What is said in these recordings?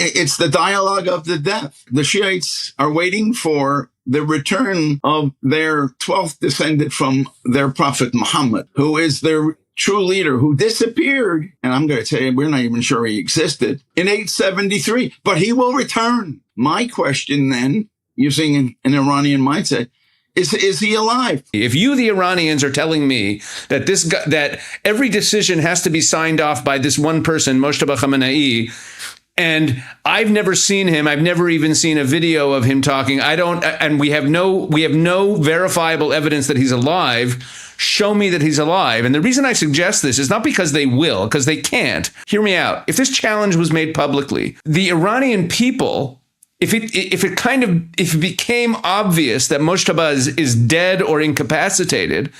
It's the dialogue of the death. The Shiites are waiting for the return of their 12th descendant from their prophet Muhammad, who is their true leader, who disappeared. And I'm going to say we're not even sure he existed in 873, but he will return. My question then, using an Iranian mindset, is he alive? If you, the Iranians, are telling me that that every decision has to be signed off by this one person, Moshtaba Khamenei, and I've never seen him. I've never even seen a video of him talking. And we have no verifiable evidence that he's alive. Show me that he's alive. And the reason I suggest this is not because they will, because they can't. Hear me out. If this challenge was made publicly, the Iranian people, if it became obvious that Moshtaba is dead or incapacitated,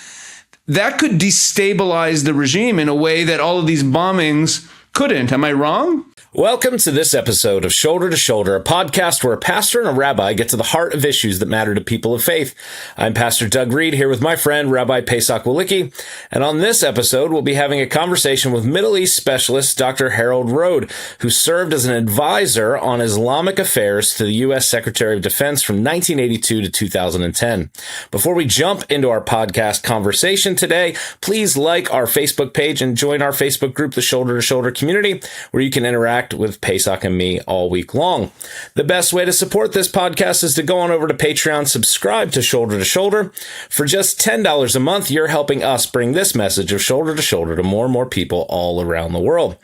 that could destabilize the regime in a way that all of these bombings couldn't. Am I wrong? Welcome to this episode of Shoulder to Shoulder, a podcast where a pastor and a rabbi get to the heart of issues that matter to people of faith. I'm Pastor Doug Reed here with my friend, Rabbi Pesach Wolicki. And on this episode, we'll be having a conversation with Middle East specialist Dr. Rhode, who served as an advisor on Islamic affairs to the U.S. Secretary of Defense from 1982 to 2010. Before we jump into our podcast conversation today, please like our Facebook page and join our Facebook group, the Shoulder to Shoulder Community, where you can interact with Pesach and me all week long. The best way to support this podcast is to go on over to Patreon, subscribe to Shoulder. For just $10 a month, you're helping us bring this message of Shoulder to more and more people all around the world.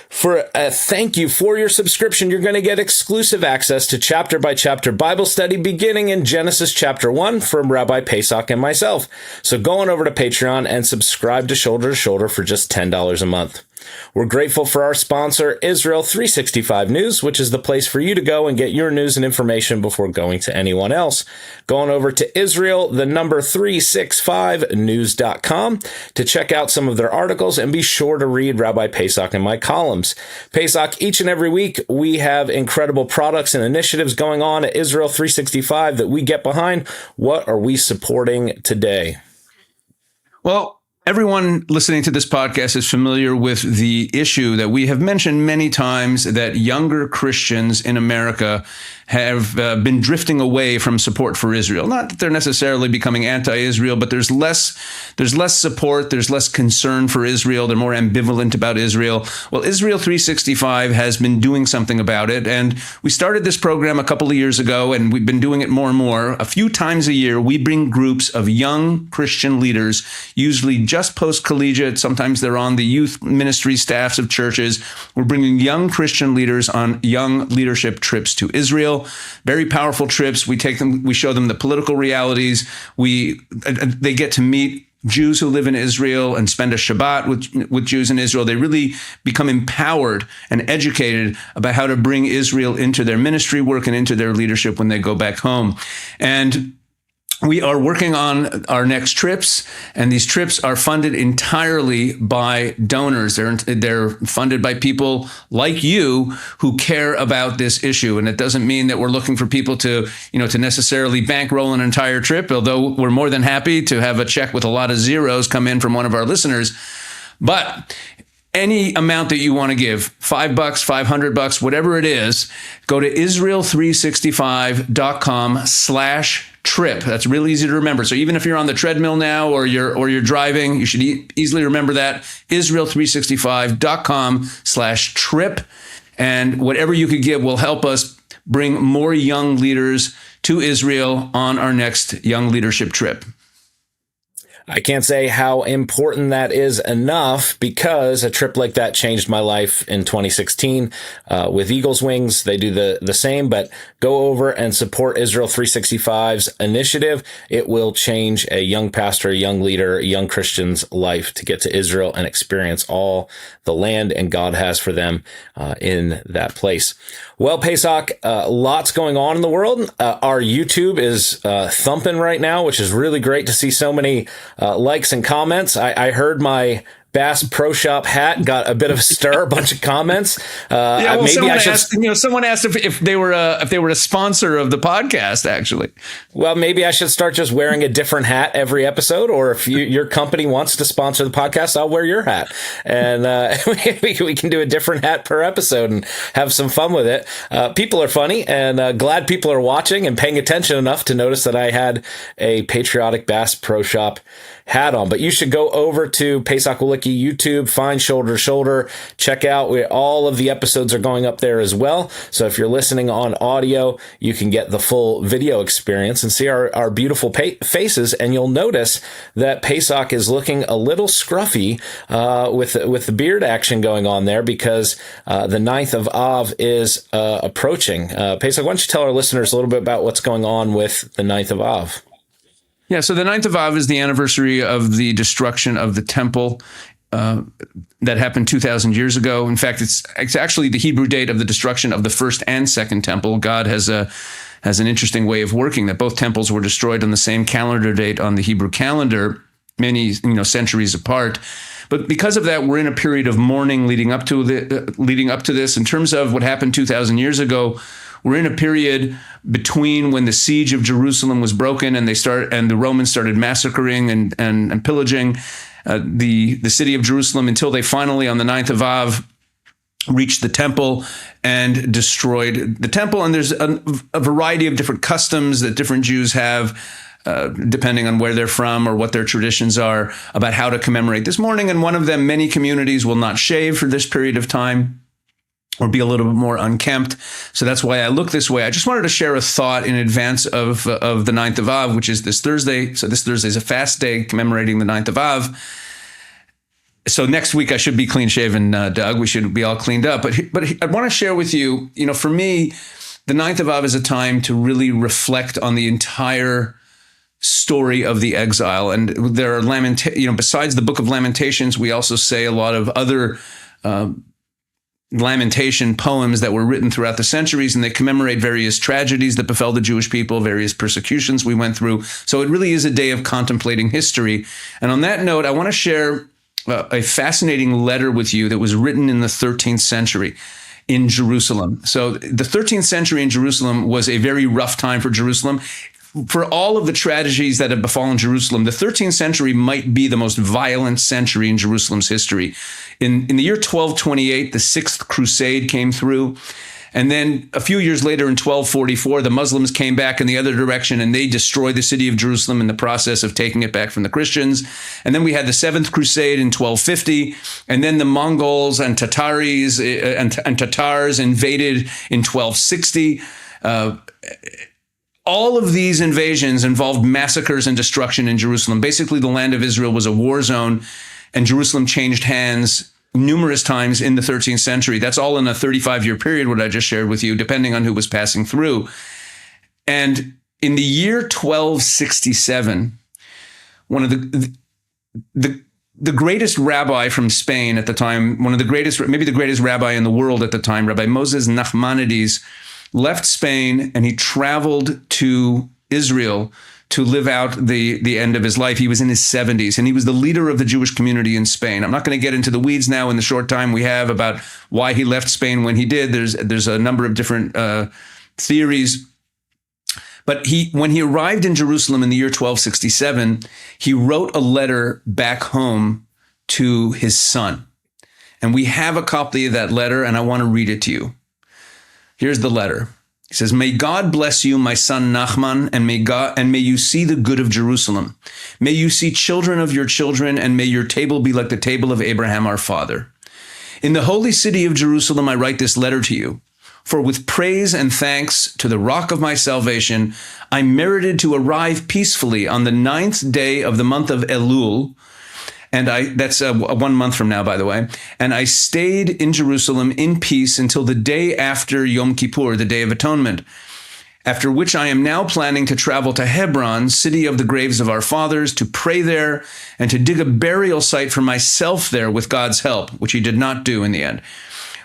For a thank you for your subscription, you're going to get exclusive access to chapter-by-chapter Bible study beginning in Genesis chapter 1 from Rabbi Pesach and myself. So go on over to Patreon and subscribe to Shoulder for just $10 a month. We're grateful for our sponsor, Israel 365 News, which is the place for you to go and get your news and information before going to anyone else. Go on over to Israel365news.com to check out some of their articles and be sure to read Rabbi Pesach and my columns. Pesach, each and every week, we have incredible products and initiatives going on at Israel 365 that we get behind. What are we supporting today? Well, everyone listening to this podcast is familiar with the issue that we have mentioned many times, that younger Christians in America have been drifting away from support for Israel. Not that they're necessarily becoming anti-Israel, but there's less support, there's less concern for Israel, they're more ambivalent about Israel. Well, Israel 365 has been doing something about it, and we started this program a couple of years ago, and we've been doing it more and more. A few times a year, we bring groups of young Christian leaders, usually just post-collegiate, sometimes they're on the youth ministry staffs of churches. We're bringing young Christian leaders on young leadership trips to Israel. Very powerful trips. We take them, we show them the political realities. They get to meet Jews who live in Israel and spend a Shabbat with Jews in Israel. They really become empowered and educated about how to bring Israel into their ministry work and into their leadership when they go back home. And we are working on our next trips, and these trips are funded entirely by donors. They're funded by people like you who care about this issue. And it doesn't mean that we're looking for people to necessarily bankroll an entire trip, although we're more than happy to have a check with a lot of zeros come in from one of our listeners. But any amount that you want to give, $5, $500, whatever it is, go to Israel365.com/trip. That's really easy to remember. So even if you're on the treadmill now or you're driving, you should easily remember that. Israel365.com/trip. And whatever you could give will help us bring more young leaders to Israel on our next young leadership trip. I can't say how important that is enough, because a trip like that changed my life in 2016 with Eagle's Wings. They do the same, but go over and support Israel 365's initiative. It will change a young pastor, a young leader, a young Christian's life to get to Israel and experience all the land and God has for them in that place. Well, Pesach, lots going on in the world. Our YouTube is thumping right now, which is really great to see so many likes and comments. I heard my Bass Pro Shop hat got a bit of a stir, a bunch of comments. Maybe someone asked if they were a sponsor of the podcast. Actually, well, maybe I should start just wearing a different hat every episode, or if your company wants to sponsor the podcast, I'll wear your hat, and we can do a different hat per episode and have some fun with it. People are funny, and glad people are watching and paying attention enough to notice that I had a patriotic Bass Pro Shop hat on. But you should go over to Pesach Wolicki YouTube, find Shoulder to Shoulder, check out all of the episodes are going up there as well. So if you're listening on audio, you can get the full video experience and see our beautiful faces. And you'll notice that Pesach is looking a little scruffy with the beard action going on there, because the 9th of Av is approaching. Pesach, why don't you tell our listeners a little bit about what's going on with the 9th of Av? Yeah, so the 9th of Av is the anniversary of the destruction of the temple that happened 2,000 years ago. In fact, it's actually the Hebrew date of the destruction of the first and second temple. God has an interesting way of working, that both temples were destroyed on the same calendar date on the Hebrew calendar, many centuries apart. But because of that, we're in a period of mourning leading up to this. In terms of what happened 2,000 years ago, we're in a period between when the siege of Jerusalem was broken and the Romans started massacring and pillaging the city of Jerusalem, until they finally, on the 9th of Av, reached the temple and destroyed the temple. And there's a variety of different customs that different Jews have, depending on where they're from or what their traditions are, about how to commemorate this mourning. And one of them, many communities will not shave for this period of time, or be a little bit more unkempt. So that's why I look this way. I just wanted to share a thought in advance of the 9th of Av, which is this Thursday. So this Thursday is a fast day commemorating the 9th of Av. So next week I should be clean shaven, Doug. We should be all cleaned up. But I want to share with you, for me, the 9th of Av is a time to really reflect on the entire story of the exile. And there are besides the Book of Lamentations, we also say a lot of other lamentation poems that were written throughout the centuries, and they commemorate various tragedies that befell the Jewish people, various persecutions we went through. So it really is a day of contemplating history. And on that note, I want to share a fascinating letter with you that was written in the 13th century in Jerusalem. So the 13th century in Jerusalem was a very rough time for Jerusalem. For all of the tragedies that have befallen Jerusalem, the 13th century might be the most violent century in Jerusalem's history. In the year 1228, the Sixth Crusade came through. And then a few years later, in 1244, the Muslims came back in the other direction, and they destroyed the city of Jerusalem in the process of taking it back from the Christians. And then we had the Seventh Crusade in 1250, and then the Mongols and Tatars invaded in 1260. All of these invasions involved massacres and destruction in Jerusalem. Basically, the land of Israel was a war zone, and Jerusalem changed hands numerous times in the 13th century. That's all in a 35-year period, what I just shared with you, depending on who was passing through. And in the year 1267, one of the greatest rabbi from Spain at the time, one of the greatest, maybe the greatest rabbi in the world at the time, Rabbi Moses Nachmanides, left Spain and he traveled to Israel to live out the end of his life. He was in his 70s, and he was the leader of the Jewish community in Spain. I'm not going to get into the weeds now in the short time we have about why he left Spain when he did. There's a number of different theories. But when he arrived in Jerusalem in the year 1267, he wrote a letter back home to his son. And we have a copy of that letter, and I want to read it to you. Here's the letter. He says, "May God bless you, my son Nachman, and may you see the good of Jerusalem. May you see children of your children, and may your table be like the table of Abraham our father. In the holy city of Jerusalem, I write this letter to you. For with praise and thanks to the rock of my salvation, I merited to arrive peacefully on the 9th day of the month of Elul." And that's 1 month from now, by the way. "And I stayed in Jerusalem in peace until the day after Yom Kippur, the Day of Atonement, after which I am now planning to travel to Hebron, city of the graves of our fathers, to pray there and to dig a burial site for myself there with God's help," which he did not do in the end.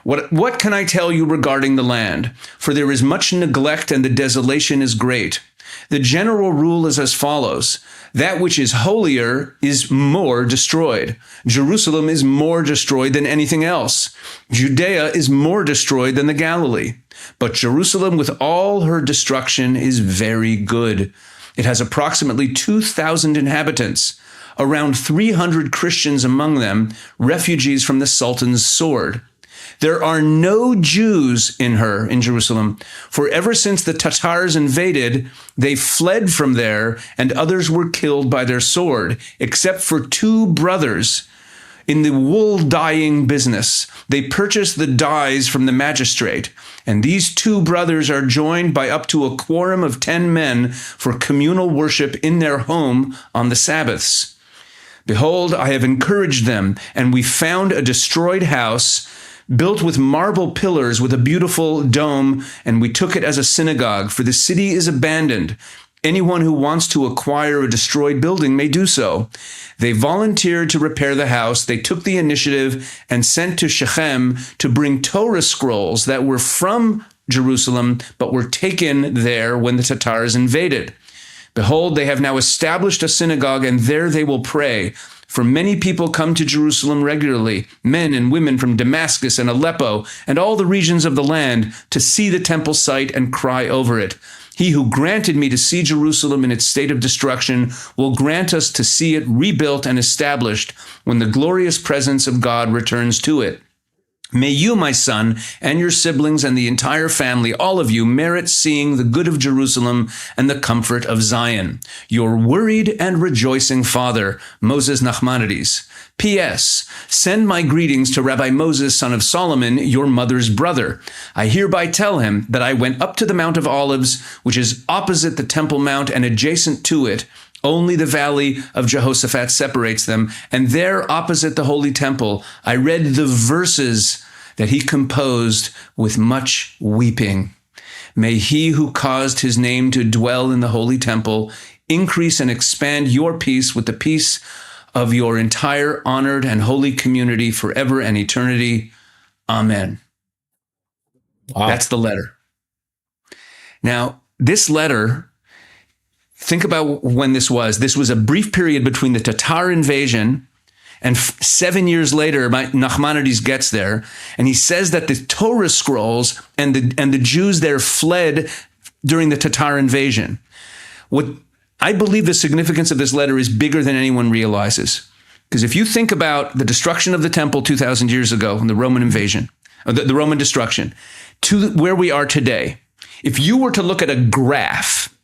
What can I tell you regarding the land? For there is much neglect and the desolation is great. The general rule is as follows. That which is holier is more destroyed. Jerusalem is more destroyed than anything else. Judea is more destroyed than the Galilee. But Jerusalem with all her destruction is very good. It has approximately 2,000 inhabitants, around 300 Christians among them, refugees from the Sultan's sword. There are no Jews in her, in Jerusalem, for ever since the Tatars invaded, they fled from there, and others were killed by their sword, except for 2 brothers in the wool dyeing business. They purchased the dyes from the magistrate, and these 2 brothers are joined by up to a quorum of 10 men for communal worship in their home on the Sabbaths. Behold, I have encouraged them, and we found a destroyed house built with marble pillars with a beautiful dome, and we took it as a synagogue, for the city is abandoned. Anyone who wants to acquire a destroyed building may do so. They volunteered to repair the house. They took the initiative and sent to Shechem to bring Torah scrolls that were from Jerusalem, but were taken there when the Tatars invaded. Behold, they have now established a synagogue, and there they will pray. For many people come to Jerusalem regularly, men and women from Damascus and Aleppo and all the regions of the land, to see the temple site and cry over it. He who granted me to see Jerusalem in its state of destruction will grant us to see it rebuilt and established when the glorious presence of God returns to it. May you, my son, and your siblings and the entire family, all of you, merit seeing the good of Jerusalem and the comfort of Zion. Your worried and rejoicing father, Moses Nachmanides. P.S. Send my greetings to Rabbi Moses, son of Solomon, your mother's brother. I hereby tell him that I went up to the Mount of Olives, which is opposite the Temple Mount and adjacent to it. Only the valley of Jehoshaphat separates them, and there opposite the holy temple, I read the verses that he composed with much weeping. May he who caused his name to dwell in the holy temple increase and expand your peace with the peace of your entire honored and holy community forever and eternity. Amen. Wow. That's the letter. Now, this letter, think about when this was. This was a brief period between the Tatar invasion and 7 years later, Nachmanides gets there, and he says that the Torah scrolls and the Jews there fled during the Tatar invasion. What I believe the significance of this letter is bigger than anyone realizes. Because if you think about the destruction of the temple 2,000 years ago, and the Roman invasion, the Roman destruction, to where we are today, if you were to look at a graph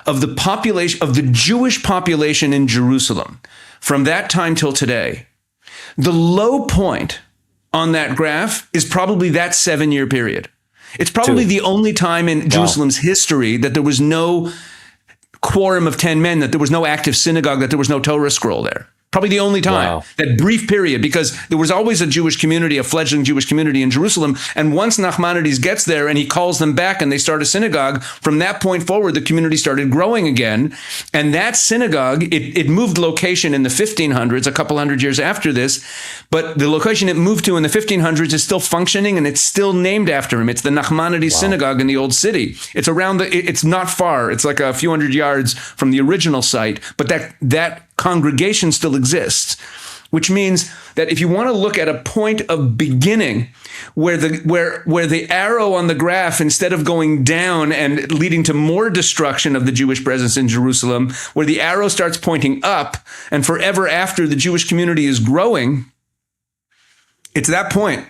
of the population, of the Jewish population in Jerusalem from that time till today, the low point on that graph is probably that 7-year period. It's probably the only time in Jerusalem's history that there was no quorum of 10 men, that there was no active synagogue, that there was no Torah scroll there. Probably the only time, that brief period, because there was always a Jewish community, a fledgling Jewish community in Jerusalem. And once Nachmanides gets there and he calls them back and they start a synagogue, from that point forward, the community started growing again. And that synagogue, it moved location in the 1500s, a couple hundred years after this. But the location it moved to in the 1500s is still functioning, and it's still named after him. It's the Nachmanides synagogue in the old city. It's around it's not far. It's like a few hundred yards from the original site. But that congregation still exists, which means that if you want to look at a point of beginning where the arrow on the graph, instead of going down and leading to more destruction of the Jewish presence in Jerusalem, where the arrow starts pointing up and forever after the Jewish community is growing, it's that point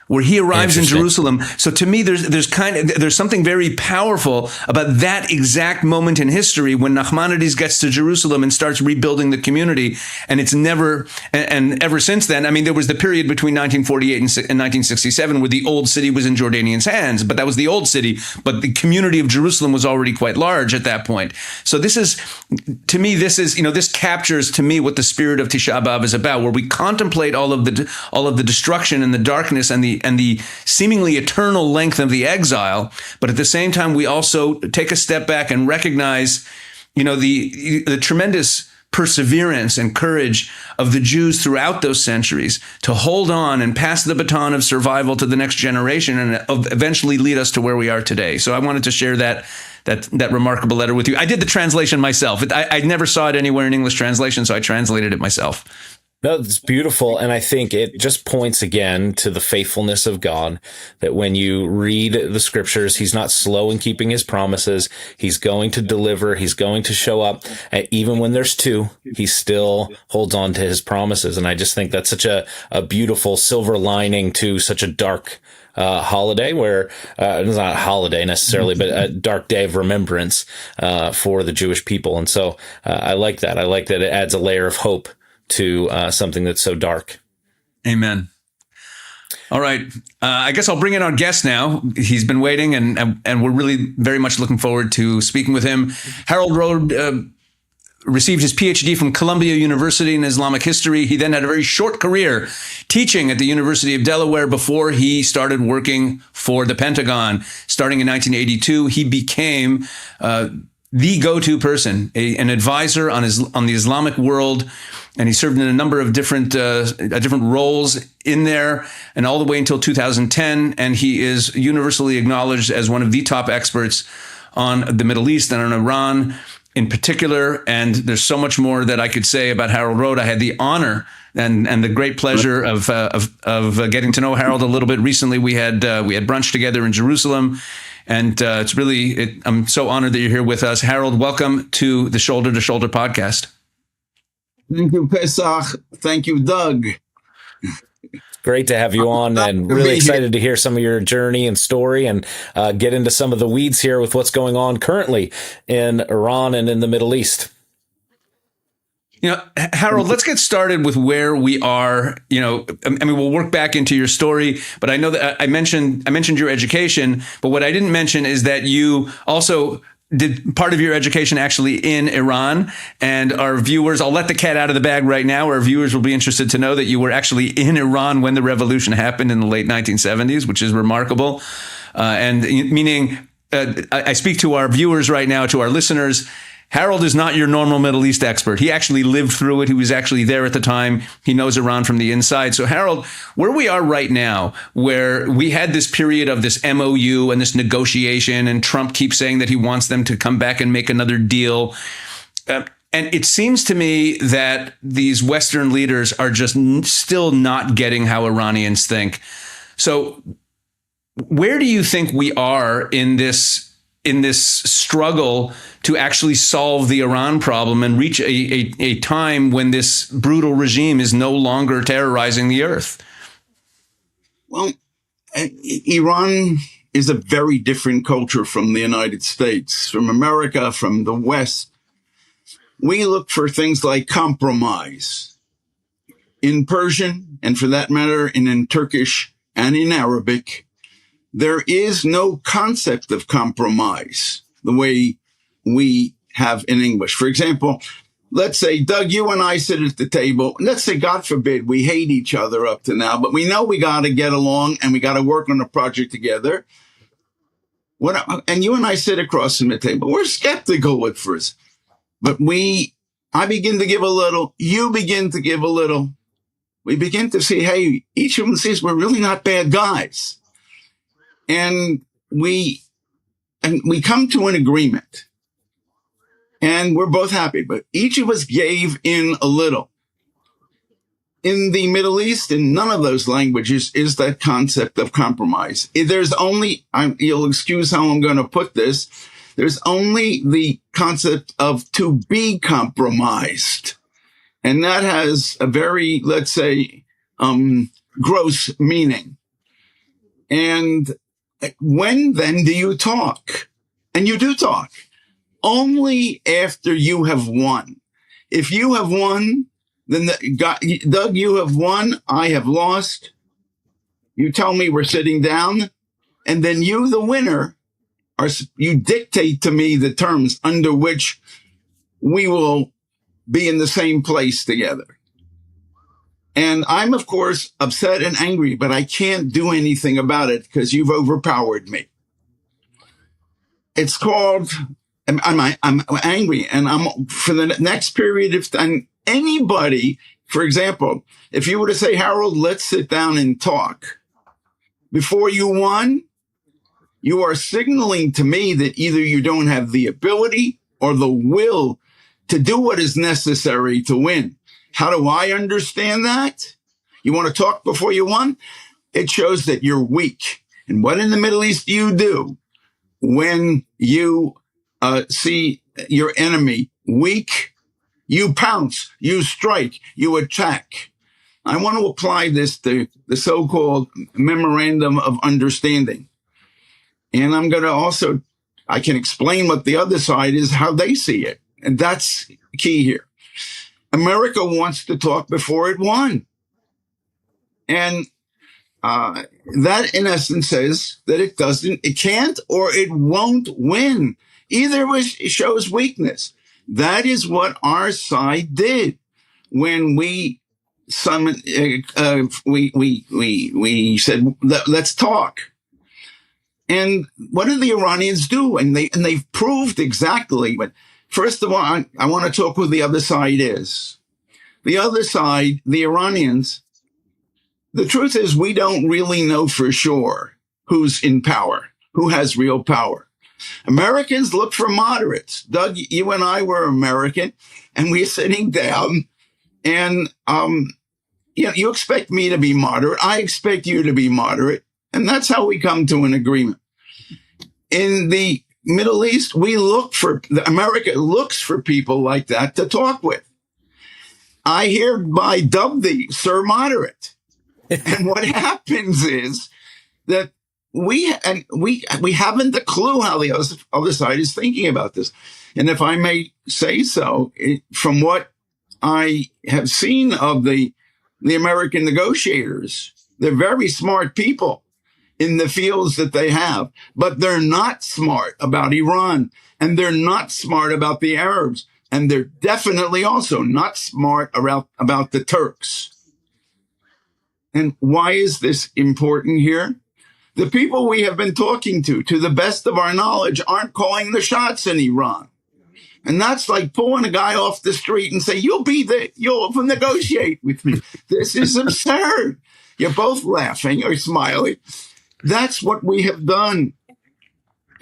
where he arrives in Jerusalem. So to me, there's something very powerful about that exact moment in history when Nachmanides gets to Jerusalem and starts rebuilding the community. And it's never, and ever since then, I mean, there was the period between 1948 and 1967 where the old city was in Jordanians' hands, but that was the old city. But the community of Jerusalem was already quite large at that point. So this is, to me, this captures to me what the spirit of Tisha B'Av is about, where we contemplate all of the destruction and the darkness and the seemingly eternal length of the exile, but at the same time, we also take a step back and recognize, the tremendous perseverance and courage of the Jews throughout those centuries to hold on and pass the baton of survival to the next generation and eventually lead us to where we are today. So I wanted to share that remarkable letter with you. I did the translation myself. I never saw it anywhere in English translation, so I translated it myself. No, it's beautiful. And I think it just points again to the faithfulness of God, that when you read the scriptures, he's not slow in keeping his promises. He's going to deliver. He's going to show up. And even when there's two, he still holds on to his promises. And I just think that's such a beautiful silver lining to such a dark holiday, where it's not a holiday necessarily, but a dark day of remembrance for the Jewish people. And so I like that. I like that it adds a layer of hope to something that's so dark. Amen. All right. I guess I'll bring in our guest now. He's been waiting, and we're really very much looking forward to speaking with him. Harold Rhode received his PhD from Columbia University in Islamic history. He then had a very short career teaching at the University of Delaware before he started working for the Pentagon. Starting in 1982, he became the go-to person, an advisor on the Islamic world, and he served in a number of different roles in there, and all the way until 2010. And he is universally acknowledged as one of the top experts on the Middle East and on Iran in particular. And there's so much more that I could say about Harold Rhode. I had the honor and the great pleasure of getting to know Harold a little bit recently. We had brunch together in Jerusalem. And I'm so honored that you're here with us. Harold, welcome to the Shoulder to Shoulder podcast. Thank you, Pesach. Thank you, Doug. Great to have you on, and really excited to hear some of your journey and story, and get into some of the weeds here with what's going on currently in Iran and in the Middle East. Harold, let's get started with where we are. We'll work back into your story, but I know that I mentioned your education, but what I didn't mention is that you also did part of your education actually in Iran. And our viewers, I'll let the cat out of the bag right now. Our viewers will be interested to know that you were actually in Iran when the revolution happened in the late 1970s, which is remarkable. I speak to our viewers right now, to our listeners. Harold is not your normal Middle East expert. He actually lived through it. He was actually there at the time. He knows Iran from the inside. So Harold, where we are right now, where we had this period of this MOU and this negotiation, and Trump keeps saying that he wants them to come back and make another deal. And it seems to me that these Western leaders are just still not getting how Iranians think. So where do you think we are in this struggle to actually solve the Iran problem and reach a time when this brutal regime is no longer terrorizing the earth? Well, Iran is a very different culture from the United States, from America, from the West. We look for things like compromise. In Persian, and for that matter, in Turkish and in Arabic, there is no concept of compromise the way we have in English. For example, let's say, Doug, you and I sit at the table. Let's say, God forbid, we hate each other up to now, but we know we got to get along and we got to work on a project together. And you and I sit across from the table. We're skeptical at first, but I begin to give a little, you begin to give a little. We begin to see, hey, each of them sees we're really not bad guys. And we come to an agreement, and we're both happy, but each of us gave in a little. In the Middle East, in none of those languages is that concept of compromise. There's only, you'll excuse how I'm going to put this, there's only the concept of to be compromised. And that has a very, let's say, gross meaning. And when then do you talk? And you do talk only after you have won. If you have won, then Doug, you have won. I have lost. You tell me we're sitting down, and then you, the winner, you dictate to me the terms under which we will be in the same place together. And I'm, of course, upset and angry, but I can't do anything about it because you've overpowered me. It's called I'm angry, and I'm for the next period of time. Anybody, for example, if you were to say, Harold, let's sit down and talk before you won, you are signaling to me that either you don't have the ability or the will to do what is necessary to win. How do I understand that? You want to talk before you won? It shows that you're weak. And what in the Middle East do you do when you see your enemy weak? You pounce, you strike, you attack. I want to apply this to the so-called memorandum of understanding. And I'm going to also, I can explain what the other side is, how they see it. And that's key here. America wants to talk before it won. And that in essence says that it can't or it won't win. Either it shows weakness. That is what our side did when we summoned, we said, let's talk. And what did the Iranians do? And they've proved exactly what, first of all, I want to talk who the other side is. The other side, the Iranians, the truth is we don't really know for sure who's in power, who has real power. Americans look for moderates. Doug, you and I were American, and we're sitting down, and you expect me to be moderate. I expect you to be moderate, and that's how we come to an agreement. In the Middle East, America looks for people like that to talk with. I hereby dub thee Sir Moderate. And what happens is that we haven't a clue how the other side is thinking about this. And if I may say so, from what I have seen of the American negotiators, they're very smart people in the fields that they have, but they're not smart about Iran, and they're not smart about the Arabs, and they're definitely also not smart about the Turks. And why is this important here? The people we have been talking to the best of our knowledge, aren't calling the shots in Iran. And that's like pulling a guy off the street and say, you'll negotiate with me. This is absurd. You're both laughing or smiling. That's what we have done.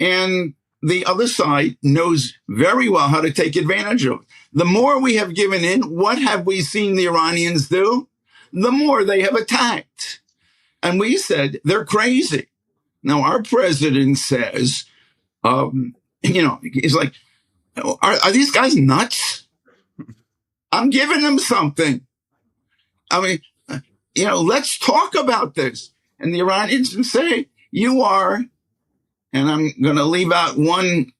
And the other side knows very well how to take advantage of it. The more we have given in, what have we seen the Iranians do? The more they have attacked. And we said, they're crazy. Now, our president says, he's like, are these guys nuts? I'm giving them something. I mean, let's talk about this. And the Iranians say, you are, and I'm going to leave out one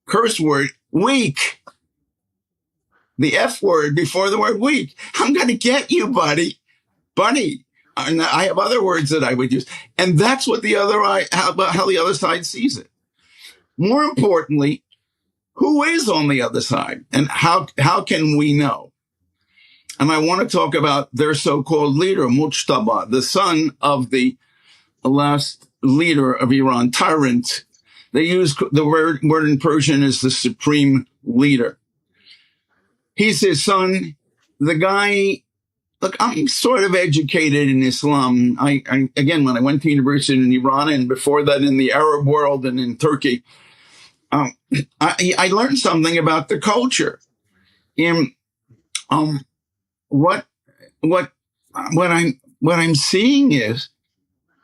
curse word, weak. The F word before the word weak. I'm going to get you, buddy. And I have other words that I would use. And that's what how the other side sees it. More importantly, who is on the other side and how can we know? And I want to talk about their so-called leader, Mujtaba, the son of the last leader of Iran, tyrant. They use the word in Persian is the supreme leader. He's his son. The guy, look, I'm sort of educated in Islam. Again, when I went to university in Iran and before that in the Arab world and in Turkey, I learned something about the culture. And what I'm seeing is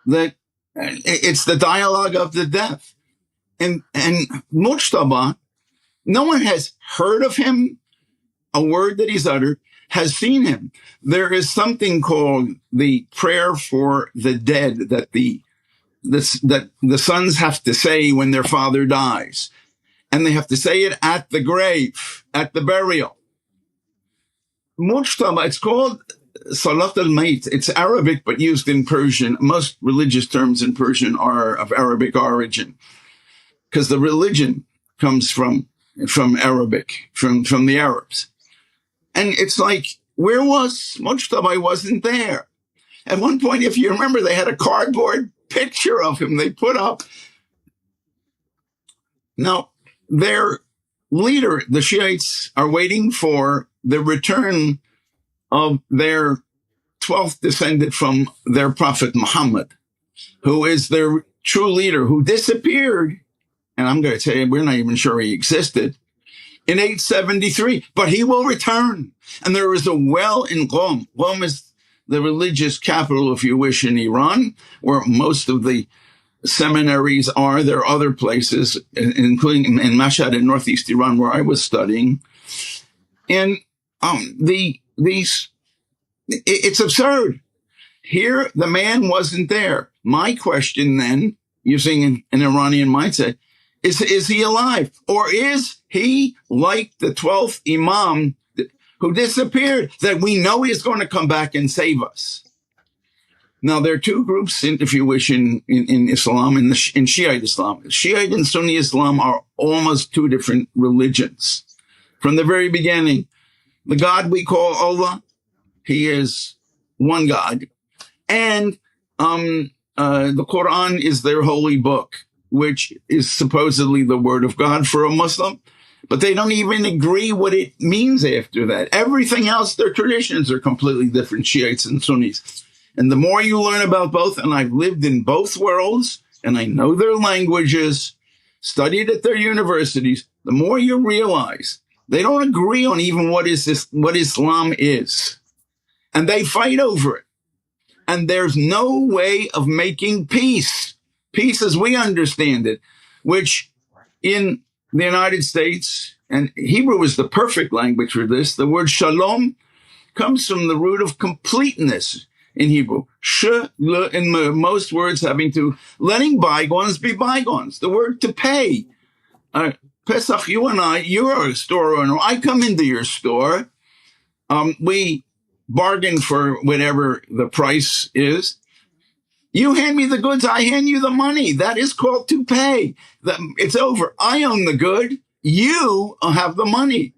that it's the dialogue of the deaf. And Mujtaba, no one has heard of him, a word that he's uttered, has seen him. There is something called the prayer for the dead that the sons have to say when their father dies. And they have to say it at the grave, at the burial. Mujtaba, it's called Salat al-Mayt. It's Arabic, but used in Persian. Most religious terms in Persian are of Arabic origin because the religion comes from Arabic, from the Arabs. And it's like, where was Mujtaba? He wasn't there. At one point, if you remember, they had a cardboard picture of him they put up. Now, leader, the Shiites, are waiting for the return of their 12th descendant from their prophet Muhammad, who is their true leader, who disappeared. And I'm going to tell you, we're not even sure he existed in 873, but he will return. And there is a well in Qom. Qom is the religious capital, if you wish, in Iran, where most of the seminaries are. There are other places, including in Mashhad in northeast Iran, where I was studying. And it's absurd. Here, the man wasn't there. My question then, using an Iranian mindset, is he alive? Or is he like the 12th Imam who disappeared, that we know he's going to come back and save us? Now, there are two groups, if you wish, in Islam, in Shiite Islam. Shiite and Sunni Islam are almost two different religions. From the very beginning, the God we call Allah, he is one God. And the Quran is their holy book, which is supposedly the word of God for a Muslim. But they don't even agree what it means after that. Everything else, their traditions are completely different, Shiites and Sunnis. And the more you learn about both, and I've lived in both worlds, and I know their languages, studied at their universities, the more you realize they don't agree on even what Islam is. And they fight over it. And there's no way of making peace as we understand it, which in the United States, and Hebrew is the perfect language for this, the word shalom comes from the root of completeness in Hebrew. In most words having to letting bygones be bygones. The word to pay. Pesach, you and I, you're a store owner. I come into your store. We bargain for whatever the price is. You hand me the goods, I hand you the money. That is called to pay. It's over. I own the good. You have the money.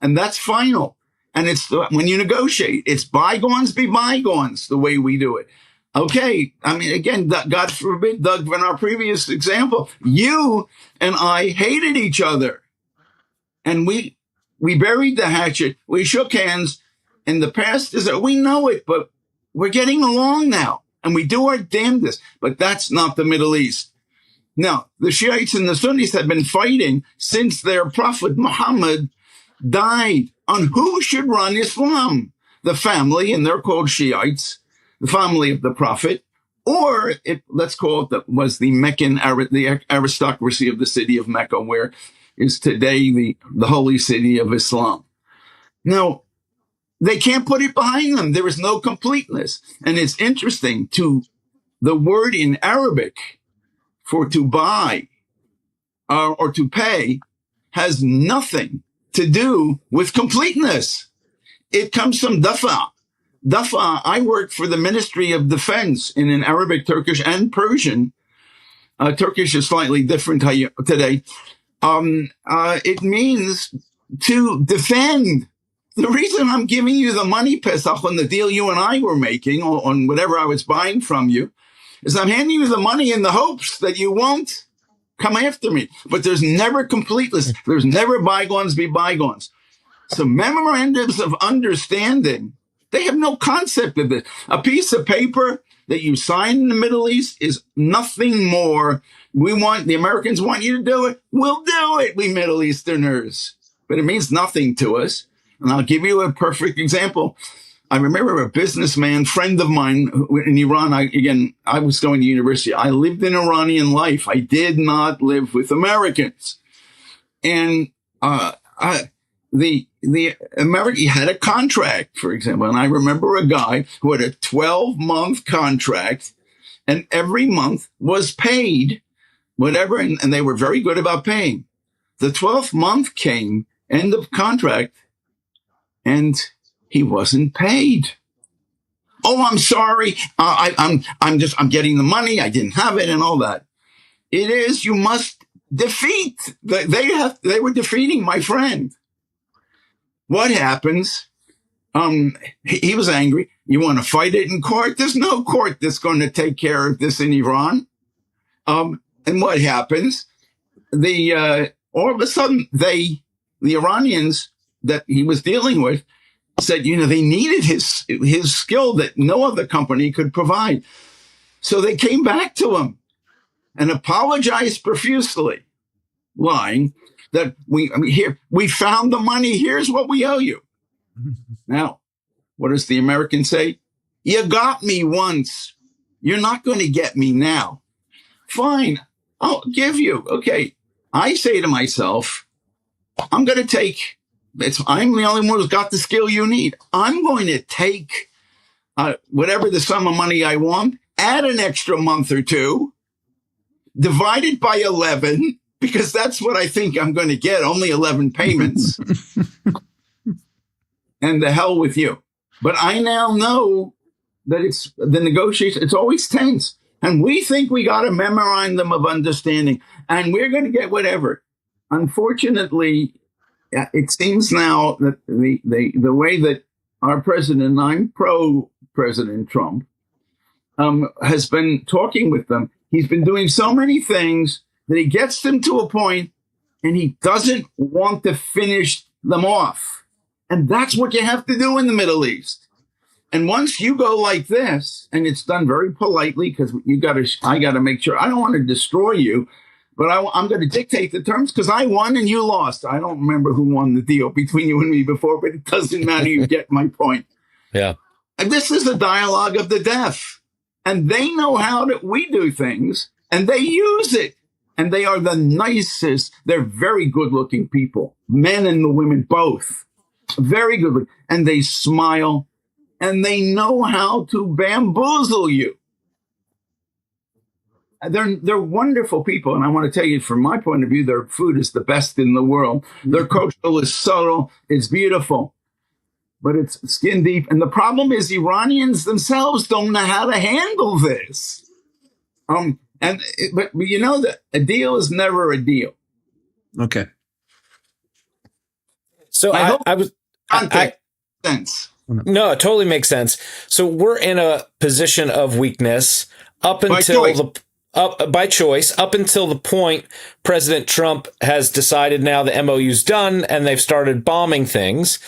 And that's final. And it's when you negotiate, it's bygones be bygones, the way we do it. Okay. I mean, again, God forbid, Doug, in our previous example, you and I hated each other. And we buried the hatchet. We shook hands. In the past, we know it, but we're getting along now. And we do our damnedest, but that's not the Middle East. Now, the Shiites and the Sunnis have been fighting since their prophet Muhammad died on who should run Islam. The family, and they're called Shiites, the family of the prophet, or let's call it was the Meccan, the aristocracy of the city of Mecca, where is today the holy city of Islam. Now, they can't put it behind them. There is no completeness. And it's interesting the word in Arabic for to buy or to pay has nothing to do with completeness. It comes from dafa. Dafa, I worked for the Ministry of Defense in an Arabic, Turkish, and Persian. Turkish is slightly different today. It means to defend. The reason I'm giving you the money, Pesach, on the deal you and I were making, on whatever I was buying from you, is I'm handing you the money in the hopes that you won't come after me. But there's never completeness. There's never bygones be bygones. So memorandums of understanding, they have no concept of this. A piece of paper that you sign in the Middle East is nothing more. The Americans want you to do it. We'll do it, we Middle Easterners. But it means nothing to us. And I'll give you a perfect example. I remember a businessman, friend of mine in Iran. I was going to university. I lived an Iranian life. I did not live with Americans. And the American, he had a contract, for example. And I remember a guy who had a 12-month contract, and every month was paid whatever. And they were very good about paying. The 12th month came, end of contract, and he wasn't paid. Oh, I'm sorry. I'm getting the money. I didn't have it and all that. It is, you must defeat. They were defeating my friend. What happens? He was angry. You want to fight it in court? There's no court that's going to take care of this in Iran. And what happens? all of a sudden the Iranians that he was dealing with said, they needed his skill that no other company could provide. So they came back to him and apologized profusely, lying that we found the money. Here's what we owe you. Now, what does the American say? You got me once. You're not going to get me now. Fine. I'll give you. Okay. I say to myself, I'm going to take, I'm the only one who's got the skill you need. I'm going to take whatever the sum of money I want, add an extra month or two, divide it by 11, because that's what I think I'm going to get, only 11 payments. And the hell with you. But I now know that it's the negotiation, it's always tense. And we think we got a memorandum of understanding and we're going to get whatever. Unfortunately, it seems now that the way that our president, and I'm pro-President Trump, has been talking with them. He's been doing so many things that he gets them to a point and he doesn't want to finish them off. And that's what you have to do in the Middle East. And once you go like this, and it's done very politely, because I got to make sure, I don't want to destroy you, but I'm going to dictate the terms because I won and you lost. I don't remember who won the deal between you and me before, but it doesn't matter. You get my point. Yeah. And this is a dialogue of the deaf. And they know how we do things, and they use it. And they are the nicest. They're very good-looking people, men and the women both. Very good. And they smile, and they know how to bamboozle you. They're wonderful people. And I want to tell you, from my point of view, their food is the best in the world. Their kosher is subtle. It's beautiful. But it's skin deep. And the problem is Iranians themselves don't know how to handle this. But you know that a deal is never a deal. Okay. So sense. No, it totally makes sense. So we're in a position of weakness up until by choice, up until the point President Trump has decided now the MOU's done and they've started bombing things.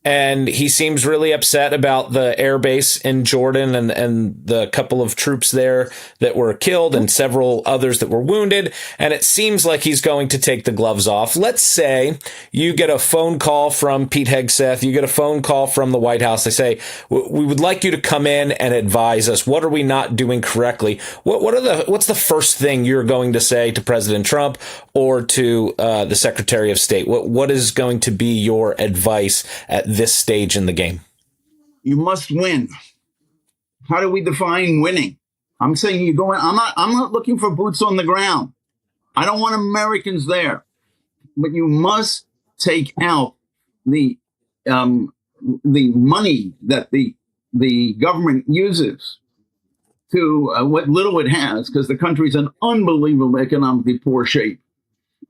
And he seems really upset about the air base in Jordan and the couple of troops there that were killed and several others that were wounded. And it seems like he's going to take the gloves off. Let's say you get a phone call from Pete Hegseth. You get a phone call from the White House. They say, we would like you to come in and advise us. What are we not doing correctly? What's the first thing you're going to say to President Trump or to the Secretary of State? What is going to be your advice at this stage in the game? You must win. How do we define winning? I'm saying you go in. I'm not looking for boots on the ground. I don't want Americans there. But you must take out the money that the government uses to what little it has, because the country's in unbelievable economically poor shape.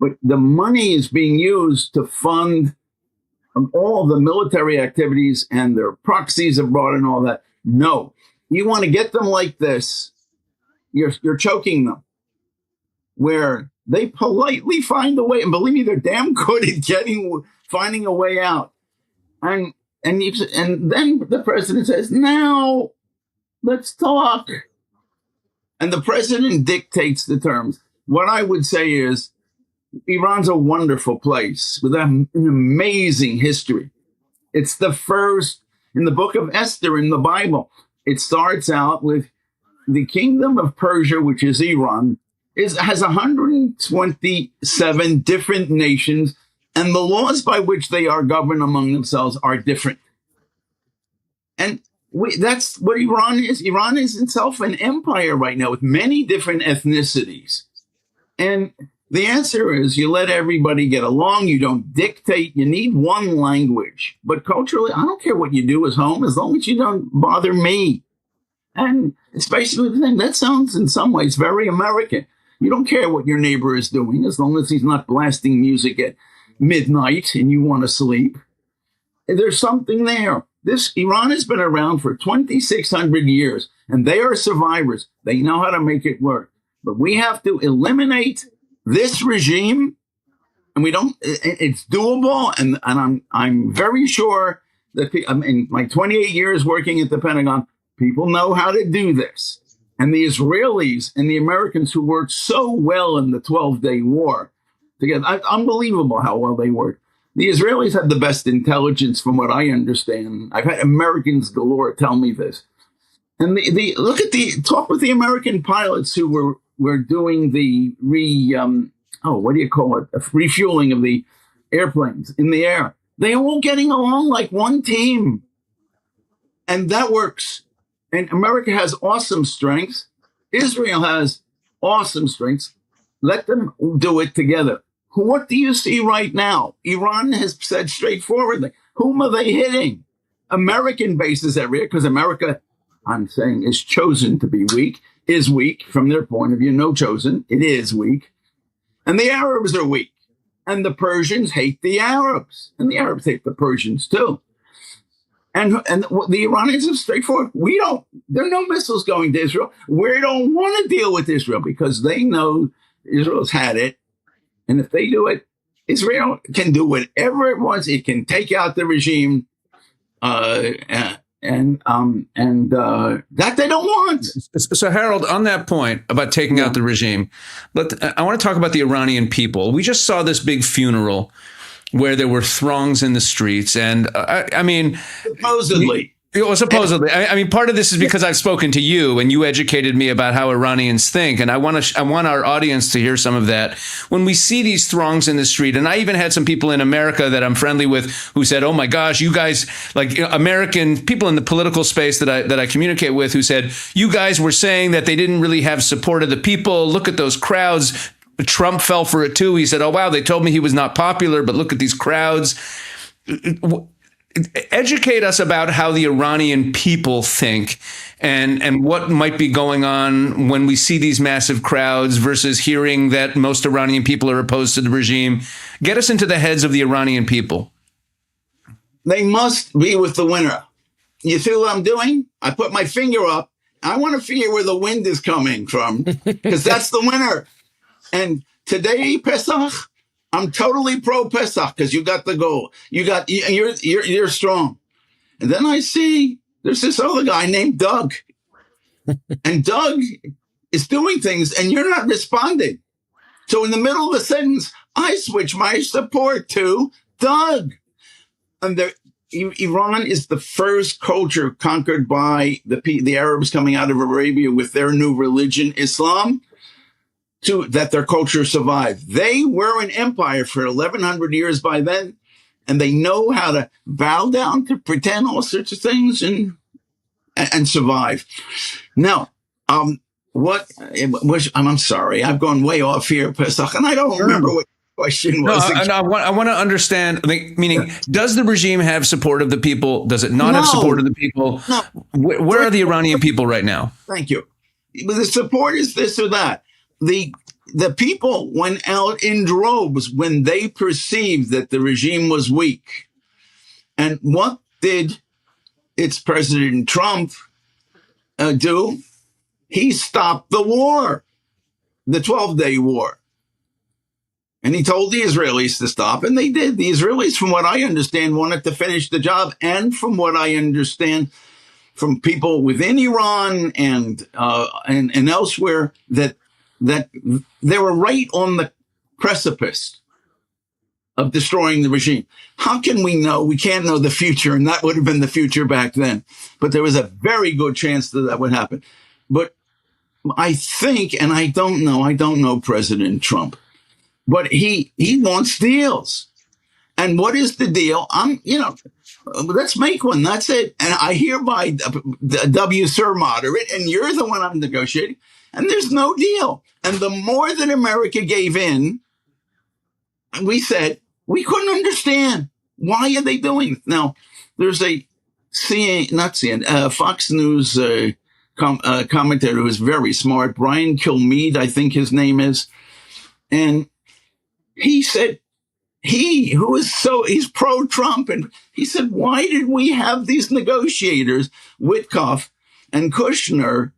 But the money is being used to fund all the military activities and their proxies abroad and all that. No, you want to get them like this. You're choking them, where they politely find a way. And believe me, they're damn good at finding a way out. And then the president says, "Now let's talk." And the president dictates the terms. What I would say is, Iran's a wonderful place with an amazing history. It's the first in the book of Esther in the Bible. It starts out with the kingdom of Persia, which is Iran, has 127 different nations, and the laws by which they are governed among themselves are different. And that's what Iran is. Iran is itself an empire right now with many different ethnicities. And the answer is you let everybody get along. You don't dictate. You need one language. But culturally, I don't care what you do as home, as long as you don't bother me. And especially the thing that sounds in some ways very American. You don't care what your neighbor is doing, as long as he's not blasting music at midnight and you want to sleep. There's something there. Iran has been around for 2,600 years, and they are survivors. They know how to make it work. But we have to eliminate this regime and we don't. It's doable, and I'm very sure that in my 28 years working at the Pentagon, people know how to do this. And the Israelis and the Americans who worked so well in the 12-day war together, unbelievable how well they worked. The Israelis have the best intelligence, from what I understand. I've had Americans galore tell me this. And talk with the American pilots who were doing the refueling of the airplanes in the air. They are all getting along like one team. And that works. And America has awesome strengths. Israel has awesome strengths. Let them do it together. What do you see right now? Iran has said straightforwardly, whom are they hitting? American bases everywhere, because America, I'm saying, is chosen to be weak, is weak from their point of view. No chosen, it is weak. And the Arabs are weak. And the Persians hate the Arabs. And the Arabs hate the Persians too. And the Iranians are straightforward. There are no missiles going to Israel. We don't want to deal with Israel because they know Israel's had it. And if they do it, Israel can do whatever it wants. It can take out the regime, that they don't want. So, Harold, on that point about taking out the regime, I want to talk about the Iranian people. We just saw this big funeral where there were throngs in the streets, and I mean, supposedly. Supposedly. I mean, part of this is because I've spoken to you and you educated me about how Iranians think. And I want our audience to hear some of that. When we see these throngs in the street, and I even had some people in America that I'm friendly with who said, oh my gosh, you guys, like American people in the political space that I communicate with, who said, you guys were saying that they didn't really have support of the people. Look at those crowds. Trump fell for it too. He said, oh wow, they told me he was not popular, but look at these crowds. Educate us about how the Iranian people think and what might be going on when we see these massive crowds versus hearing that most Iranian people are opposed to the regime. Get us into the heads of the Iranian people. They must be with the winner. You see what I'm doing? I put my finger up. I want to figure where the wind is coming from because that's the winner. And today, Pesach, I'm totally pro Pesach because you got the goal. You're strong. And then I see there's this other guy named Doug. And Doug is doing things and you're not responding. So in the middle of a sentence, I switch my support to Doug. And Iran is the first culture conquered by the Arabs coming out of Arabia with their new religion, Islam. That their culture survived. They were an empire for 1,100 years by then, and they know how to bow down, to pretend all sorts of things and survive. Now, I'm sorry, I've gone way off here, Pesach, and I don't remember what the question was. No, I want to understand, meaning, does the regime have support of the people? Does it not have support of the people? No. Where are the Iranian people right now? Thank you. The support is this or that. The people went out in droves when they perceived that the regime was weak. And what did its President Trump do? He stopped the war, the 12-day war. And he told the Israelis to stop, and they did. The Israelis, from what I understand, wanted to finish the job. And from what I understand from people within Iran and elsewhere, that they were right on the precipice of destroying the regime. How can we know? We can't know the future, and that would have been the future back then. But there was a very good chance that would happen. But I think, and I don't know President Trump, but he wants deals. And what is the deal? Let's make one. That's it. And I hereby W. Sir Moderate, and you're the one I'm negotiating. And there's no deal. And the more that America gave in, we said, we couldn't understand. Why are they doing it? Now, there's a Fox News commentator who is very smart, Brian Kilmeade, I think his name is. And he said, he's pro-Trump. And he said, why did we have these negotiators, Witkoff and Kushner,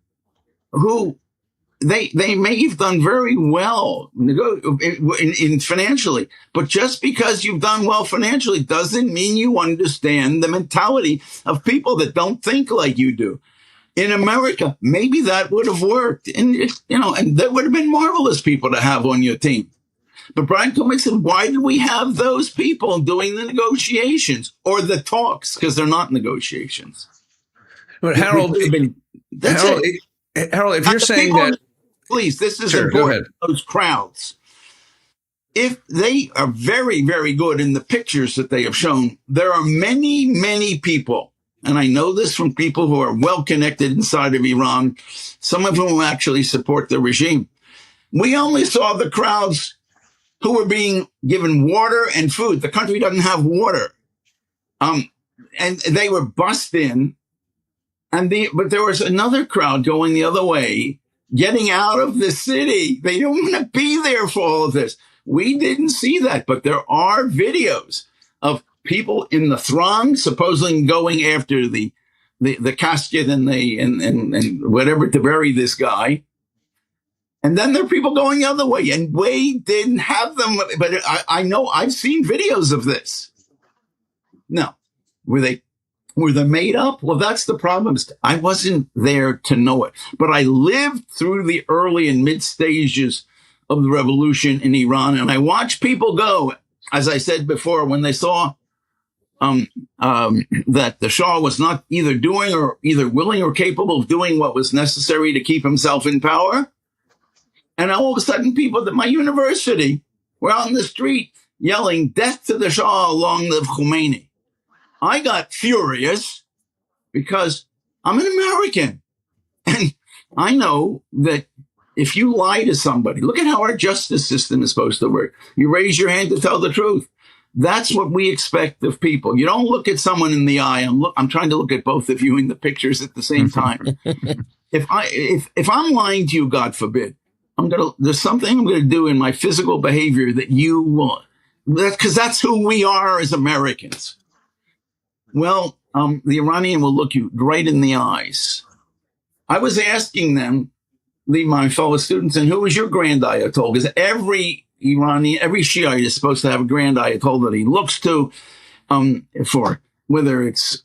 who they may have done very well in financially, but just because you've done well financially doesn't mean you understand the mentality of people that don't think like you do. In America, maybe that would have worked, and and that would have been marvelous people to have on your team. But Brian Kumek said, why did we have those people doing the negotiations or the talks? Because they're not negotiations. But Harold, Harold, if you're saying that, please, this is sure, important. Those crowds, if they are very, very good in the pictures that they have shown, there are many, many people, and I know this from people who are well connected inside of Iran, some of whom actually support the regime. We only saw the crowds who were being given water and food. The country doesn't have water. And they were bussed in. But there was another crowd going the other way, getting out of the city. They don't want to be there for all of this. We didn't see that, but there are videos of people in the throng, supposedly going after the casket and whatever to bury this guy. And then there are people going the other way, and we didn't have them. But I know I've seen videos of this. No, were they made up? Well, that's the problem. I wasn't there to know it, but I lived through the early and mid stages of the revolution in Iran, and I watched people go. As I said before, when they saw that the Shah was not either willing or capable of doing what was necessary to keep himself in power. And all of a sudden, people at my university were out in the street yelling, "Death to the Shah, long live Khomeini." I got furious because I'm an American. And I know that if you lie to somebody, look at how our justice system is supposed to work. You raise your hand to tell the truth. That's what we expect of people. You don't look at someone in the eye. I'm trying to look at both of you in the pictures at the same time. If I'm lying to you, God forbid, there's something I'm going to do in my physical behavior that you will, because that's who we are as Americans. Well, the Iranian will look you right in the eyes. I was asking them, my fellow students, and who is your grand ayatollah? Because every Iranian, every Shiite is supposed to have a grand ayatollah that he looks to for whether it's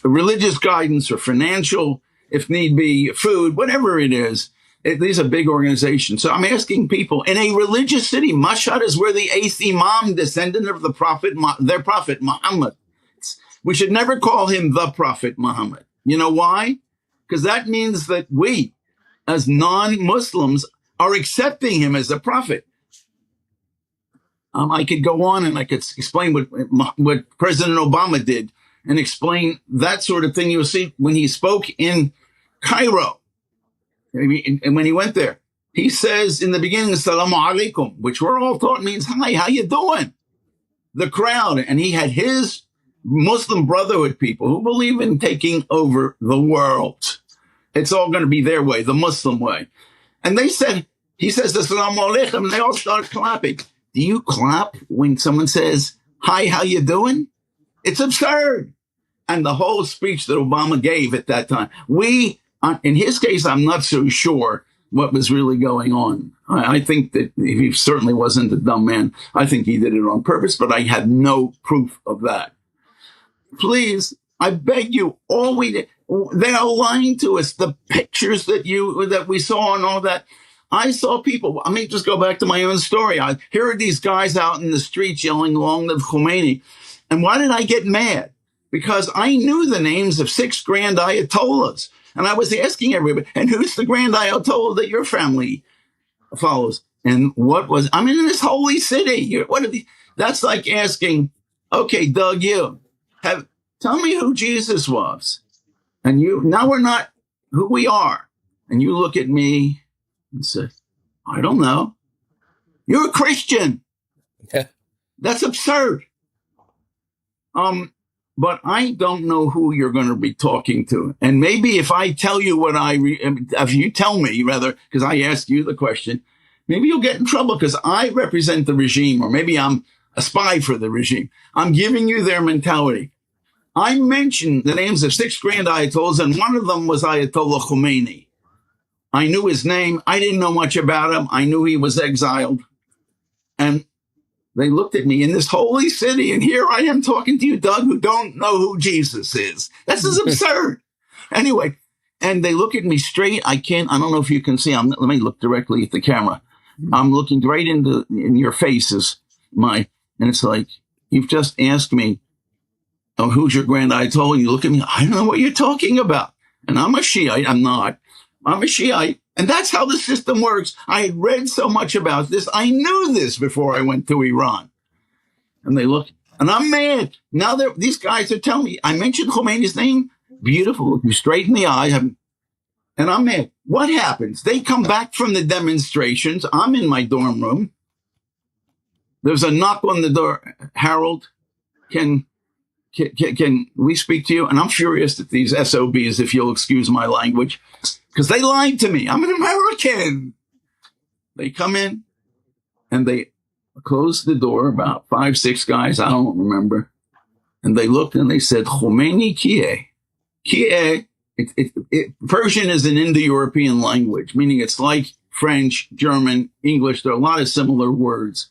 religious guidance or financial, if need be, food, whatever it is. These are big organizations. So I'm asking people in a religious city, Mashhad is where the 8th Imam, descendant of their prophet Muhammad. We should never call him the Prophet Muhammad. You know why? Because that means that we, as non-Muslims, are accepting him as a prophet. I could go on and I could explain what President Obama did and explain that sort of thing. You'll see when he spoke in Cairo. And when he went there, he says in the beginning, Assalamu alaikum, which we're all taught means, hi, how you doing? The crowd. And he had his Muslim Brotherhood people who believe in taking over the world. It's all going to be their way, the Muslim way. And he says, Assalamu alaikum, and they all start clapping. Do you clap when someone says, hi, how you doing? It's absurd. And the whole speech that Obama gave at that time, in his case, I'm not so sure what was really going on. I think that he certainly wasn't a dumb man. I think he did it on purpose, but I had no proof of that. Please, I beg you, they are lying to us. The pictures that we saw and all that. I saw people. I mean, just go back to my own story. Here are these guys out in the streets yelling, long live Khomeini. And why did I get mad? Because I knew the names of 6 grand ayatollahs. And I was asking everybody, and who's the grand ayatollah that your family follows? And I'm in this holy city. That's like asking, okay, Doug, tell me who Jesus was. And now we're not who we are. And you look at me and say, I don't know. You're a Christian. Yeah. That's absurd. But I don't know who you're going to be talking to. And maybe if I tell you if you tell me rather, because I asked you the question, maybe you'll get in trouble because I represent the regime, or maybe I'm a spy for the regime. I'm giving you their mentality. I mentioned the names of 6 grand ayatollahs, and one of them was Ayatollah Khomeini. I knew his name. I didn't know much about him. I knew he was exiled. And they looked at me in this holy city, and here I am talking to you, Doug, who don't know who Jesus is. This is absurd. Anyway, and they look at me straight. I don't know if you can see. Let me look directly at the camera. I'm looking right in your faces, and it's like, you've just asked me, oh, who's your grand Ayatollah? You look at me, I don't know what you're talking about. And I'm a Shiite. I'm not. I'm a Shiite. And that's how the system works. I had read so much about this. I knew this before I went to Iran. And they look, and I'm mad. Now these guys are telling me, I mentioned Khomeini's name. Beautiful. Look you straight in the eye. And I'm mad. What happens? They come back from the demonstrations. I'm in my dorm room. There's a knock on the door. Harold, can we speak to you? And I'm furious at these SOBs, if you'll excuse my language, because they lied to me. I'm an American. They come in and they close the door, about 5, 6 guys, I don't remember. And they looked and they said, Khomeini kie. Kie, Persian is an Indo-European language, meaning it's like French, German, English. There are a lot of similar words.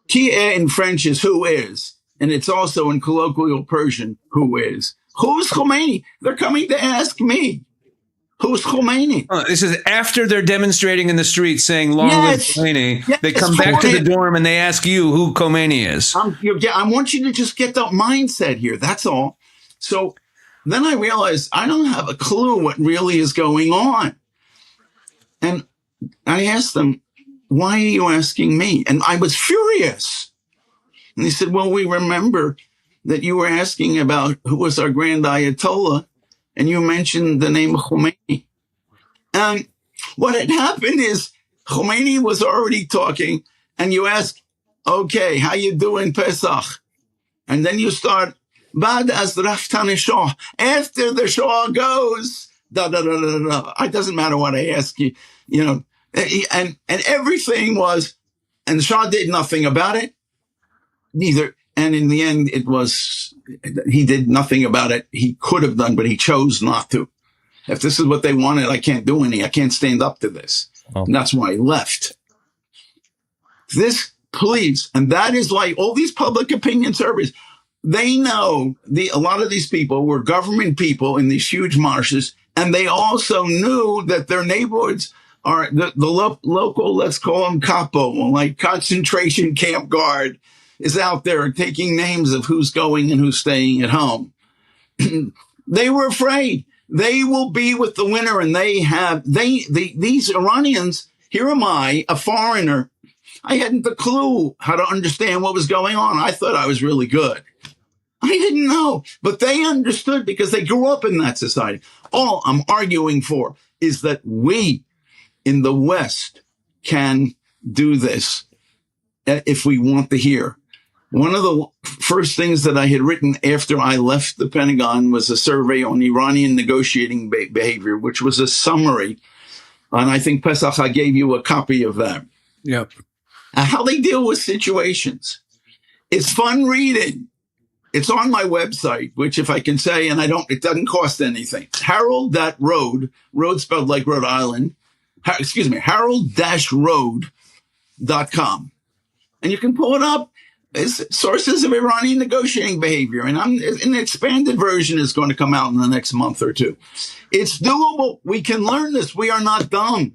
Kie in French is who is. And it's also in colloquial Persian, who is. Who's Khomeini? They're coming to ask me. Who's Khomeini? This is after they're demonstrating in the street saying, long live Khomeini. Yes, they come back to the dorm and they ask you who Khomeini is. I want you to just get that mindset here. That's all. So then I realized I don't have a clue what really is going on. And I asked them, why are you asking me? And I was furious. And they said, well, we remember that you were asking about who was our grand Ayatollah, and you mentioned the name of Khomeini. And what had happened is Khomeini was already talking, and you ask, okay, how you doing, Pesach? And then you start, Bad as Raftan Shah. After the Shah goes, It doesn't matter what I ask you, and everything was, and the Shah did nothing about it. Neither. And in the end, he did nothing about it. He could have done, but he chose not to. If this is what they wanted, I can't do I can't stand up to this. Oh. And that's why I left. Please. And that is like all these public opinion surveys. They know a lot of these people were government people in these huge marshes. And they also knew that their neighborhoods are the local, let's call them capo, like concentration camp guard, is out there taking names of who's going and who's staying at home. They were afraid. They will be with the winner, and these Iranians, here am I, a foreigner. I hadn't a clue how to understand what was going on. I thought I was really good. I didn't know, but they understood because they grew up in that society. All I'm arguing for is that we in the West can do this if we want to hear. One of the first things that I had written after I left the Pentagon was a survey on Iranian negotiating behavior, which was a summary. And I think, Pesach, I gave you a copy of that. Yep. How they deal with situations. It's fun reading. It's on my website, which if I can say, and it doesn't cost anything. Harold.Rhode, Rhode spelled like Rhode Island. Harold-Rhode.com. And you can pull it up. It's sources of Iranian negotiating behavior. And an expanded version is going to come out in the next month or two. It's doable. We can learn this. We are not dumb.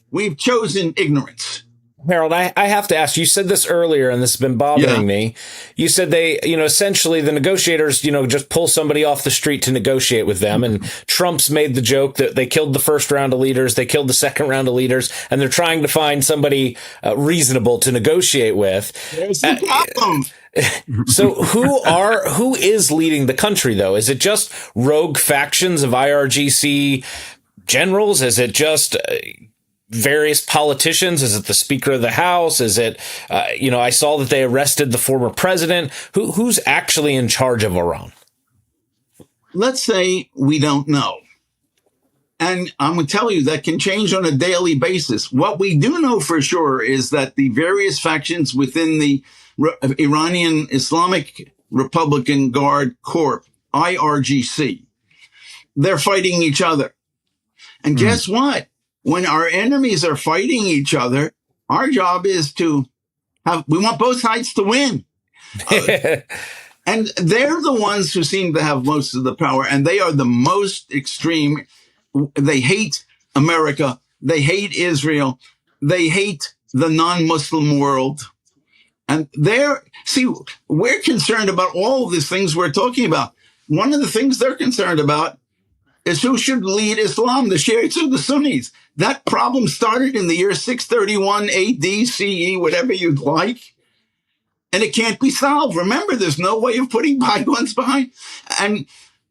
We've chosen ignorance. Harold, I have to ask, you said this earlier, and this has been bothering me. You said they, essentially the negotiators, just pull somebody off the street to negotiate with them. And Trump's made the joke that they killed the first round of leaders, they killed the second round of leaders, and they're trying to find somebody reasonable to negotiate with. There's the problem. So who is leading the country, though? Is it just rogue factions of IRGC generals? Is it just various politicians? Is it the Speaker of the House? Is it, I saw that they arrested the former president. Who's actually in charge of Iran? Let's say we don't know. And I'm going to tell you that can change on a daily basis. What we do know for sure is that the various factions within the Iranian Islamic Republican Guard Corps, IRGC, they're fighting each other. And guess what? When our enemies are fighting each other, our job is we want both sides to win. And they're the ones who seem to have most of the power, and they are the most extreme. They hate America. They hate Israel. They hate the non-Muslim world. And we're concerned about all of these things we're talking about. One of the things they're concerned about is who should lead Islam, the Shiites or the Sunnis. That problem started in the year 631 AD, CE, whatever you'd like. And it can't be solved. Remember, there's no way of putting bygones behind. And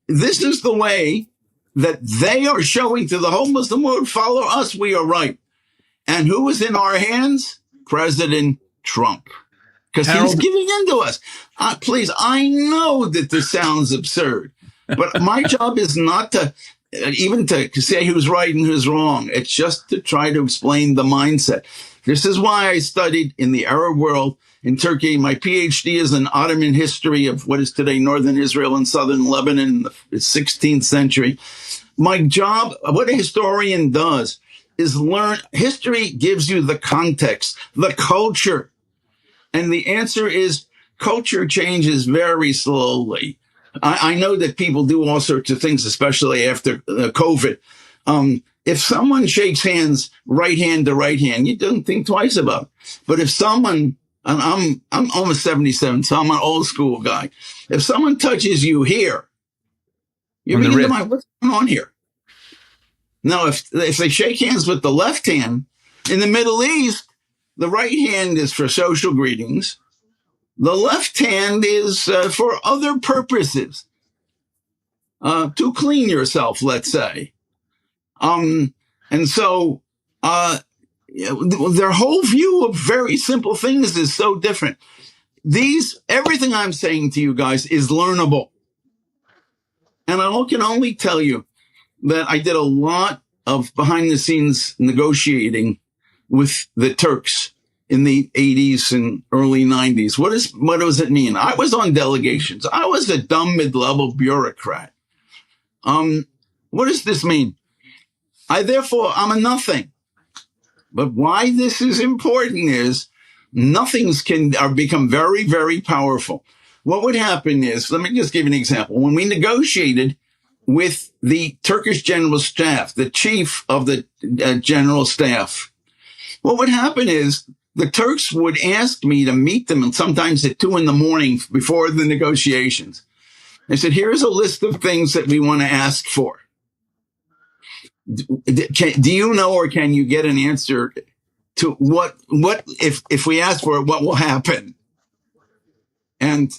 this is the way that they are showing to the whole Muslim world, follow us, we are right. And who is in our hands? President Trump. Because he's giving in to us. Please, I know that this sounds absurd, but my job is not to even to say who's right and who's wrong. It's just to try to explain the mindset. This is why I studied in the Arab world in Turkey. My PhD is in Ottoman history of what is today northern Israel and southern Lebanon in the 16th century. My job, what a historian does, is learn. History gives you the context, the culture. And the answer is culture changes very slowly. I know that people do all sorts of things, especially after COVID. If someone shakes hands, right hand to right hand, you don't think twice about it. But if someone, and I'm almost 77, so I'm an old school guy. If someone touches you here, you begin to mind, what's going on here? Now, if they shake hands with the left hand, in the Middle East, the right hand is for social greetings. The left hand is for other purposes, to clean yourself, let's say. And so their whole view of very simple things is so different. Everything I'm saying to you guys is learnable. And I can only tell you that I did a lot of behind the scenes negotiating with the Turks in the 80s and early 90s. What does it mean? I was on delegations. I was a dumb mid-level bureaucrat. What does this mean? I'm a nothing. But why this is important is nothings become very, very powerful. What would happen is, let me just give you an example. When we negotiated with the Turkish general staff, the chief of the general staff, what would happen is the Turks would ask me to meet them, and sometimes at 2 a.m. before the negotiations. They said, here's a list of things that we want to ask for. Do you know, or can you get an answer to what if we ask for it, what will happen? And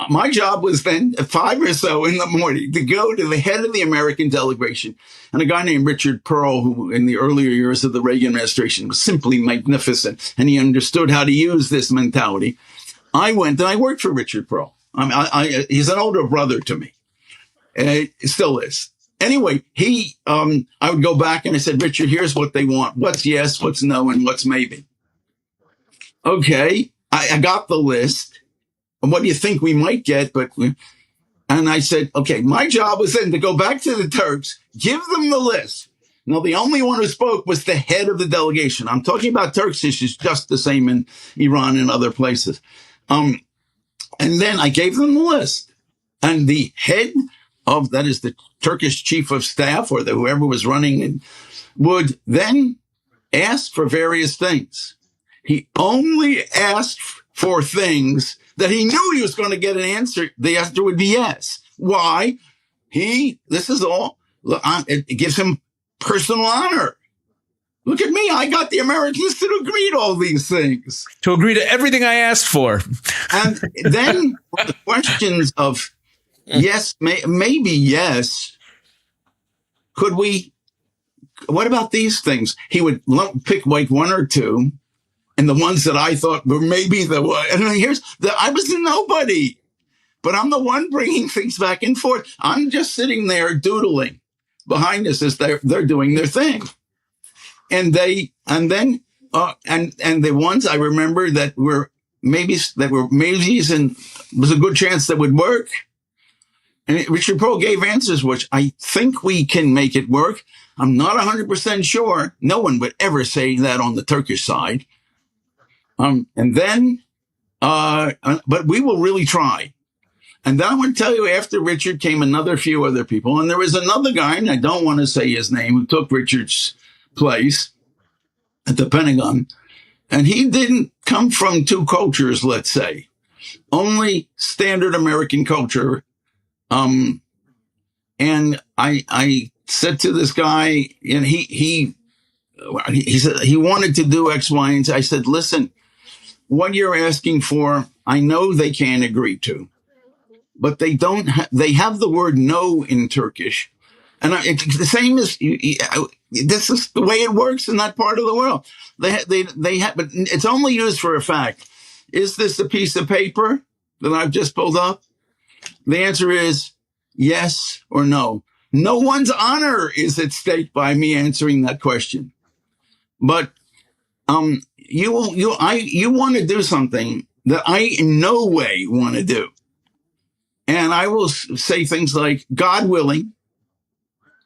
my job was then at 5 or so in the morning to go to the head of the American delegation, and a guy named Richard Pearl, who in the earlier years of the Reagan administration was simply magnificent, and he understood how to use this mentality. I went and I worked for Richard Pearl. He's an older brother to me. It still is. Anyway, I would go back and I said, Richard, here's what they want. What's yes, what's no, and what's maybe. Okay, I got the list. And what do you think we might get? And I said, okay, my job was then to go back to the Turks, give them the list. Now, the only one who spoke was the head of the delegation. I'm talking about Turks issues, just the same in Iran and other places. And then I gave them the list. And the head of, that is the Turkish chief of staff, or whoever was running it, would then ask for various things. He only asked for things that he knew he was going to get an answer. The answer would be yes. Why? This is all, it gives him personal honor. Look at me. I got the Americans to agree to all these things. To agree to everything I asked for. And then the questions of yes, maybe yes. Could we, what about these things? He would pick like 1 or 2. And the ones that I thought were maybe the one. And I was a nobody, but I'm the one bringing things back and forth. I'm just sitting there doodling behind us as they're doing their thing. And the ones I remember that were maybes and was a good chance that would work. And Richard Pearl gave answers, which I think we can make it work. I'm not 100% sure. No one would ever say that on the Turkish side. And then, but we will really try. And then I want to tell you, after Richard came another few other people, and there was another guy, and I don't want to say his name, who took Richard's place at the Pentagon. And he didn't come from two cultures, let's say, only standard American culture. And I said to this guy, and he said he wanted to do X, Y, and Z. I said, listen, what you're asking for, I know they can't agree to, but they don't. They have the word no in Turkish, and it's the same as this is the way it works in that part of the world. They have, but it's only used for a fact. Is this a piece of paper that I've just pulled up? The answer is yes or no. No one's honor is at stake by me answering that question. But you want to do something that I in no way want to do. And I will say things like, God willing.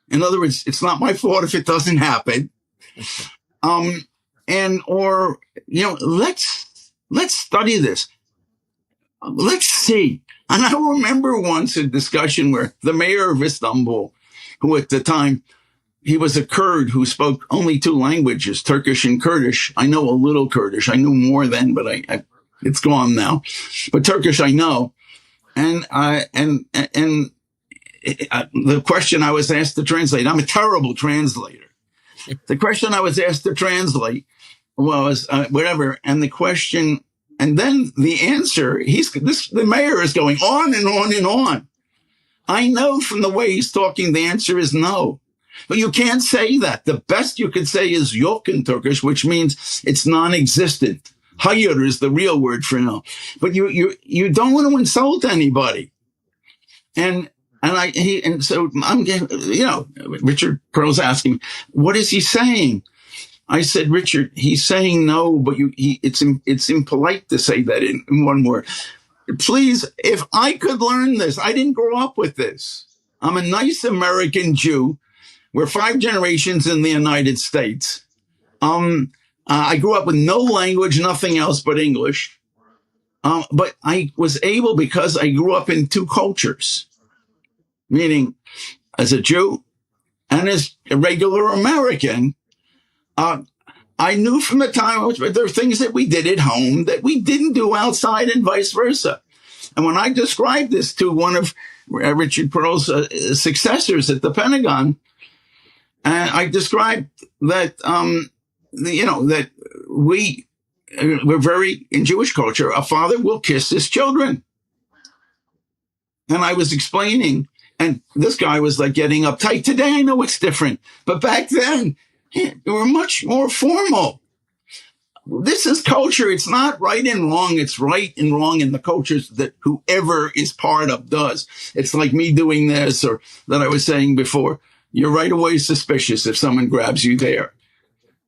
In other words, it's not my fault if it doesn't happen. Or let's study this. Let's see. And I remember once a discussion where the mayor of Istanbul, who at the time, he was a Kurd who spoke only two languages, Turkish and Kurdish. I know a little Kurdish. I knew more then, but it's gone now. But Turkish I know. And the question I was asked to translate, I'm a terrible translator. The question I was asked to translate was whatever. And the question, and then the answer, the mayor is going on and on and on. I know from the way he's talking, the answer is no. But you can't say that. The best you could say is yok in Turkish, which means it's non-existent. Hayır is the real word for no. But you don't want to insult anybody. And so I'm, Richard Pearl's asking, what is he saying? I said, Richard, he's saying no, but it's impolite to say that in one word. Please, if I could learn this, I didn't grow up with this. I'm a nice American Jew. We're 5 generations in the United States. I grew up with no language, nothing else but English. But I was able, because I grew up in 2 cultures, meaning as a Jew and as a regular American, I knew from the time there are things that we did at home that we didn't do outside and vice versa. And when I described this to one of Richard Pearl's successors at the Pentagon, I described that, that we're very, in Jewish culture, a father will kiss his children. And I was explaining, and this guy was like getting uptight. Today, I know it's different. But back then, they were much more formal. This is culture. It's not right and wrong. It's right and wrong in the cultures that whoever is part of does. It's like me doing this, or that I was saying before. You're right away suspicious if someone grabs you there.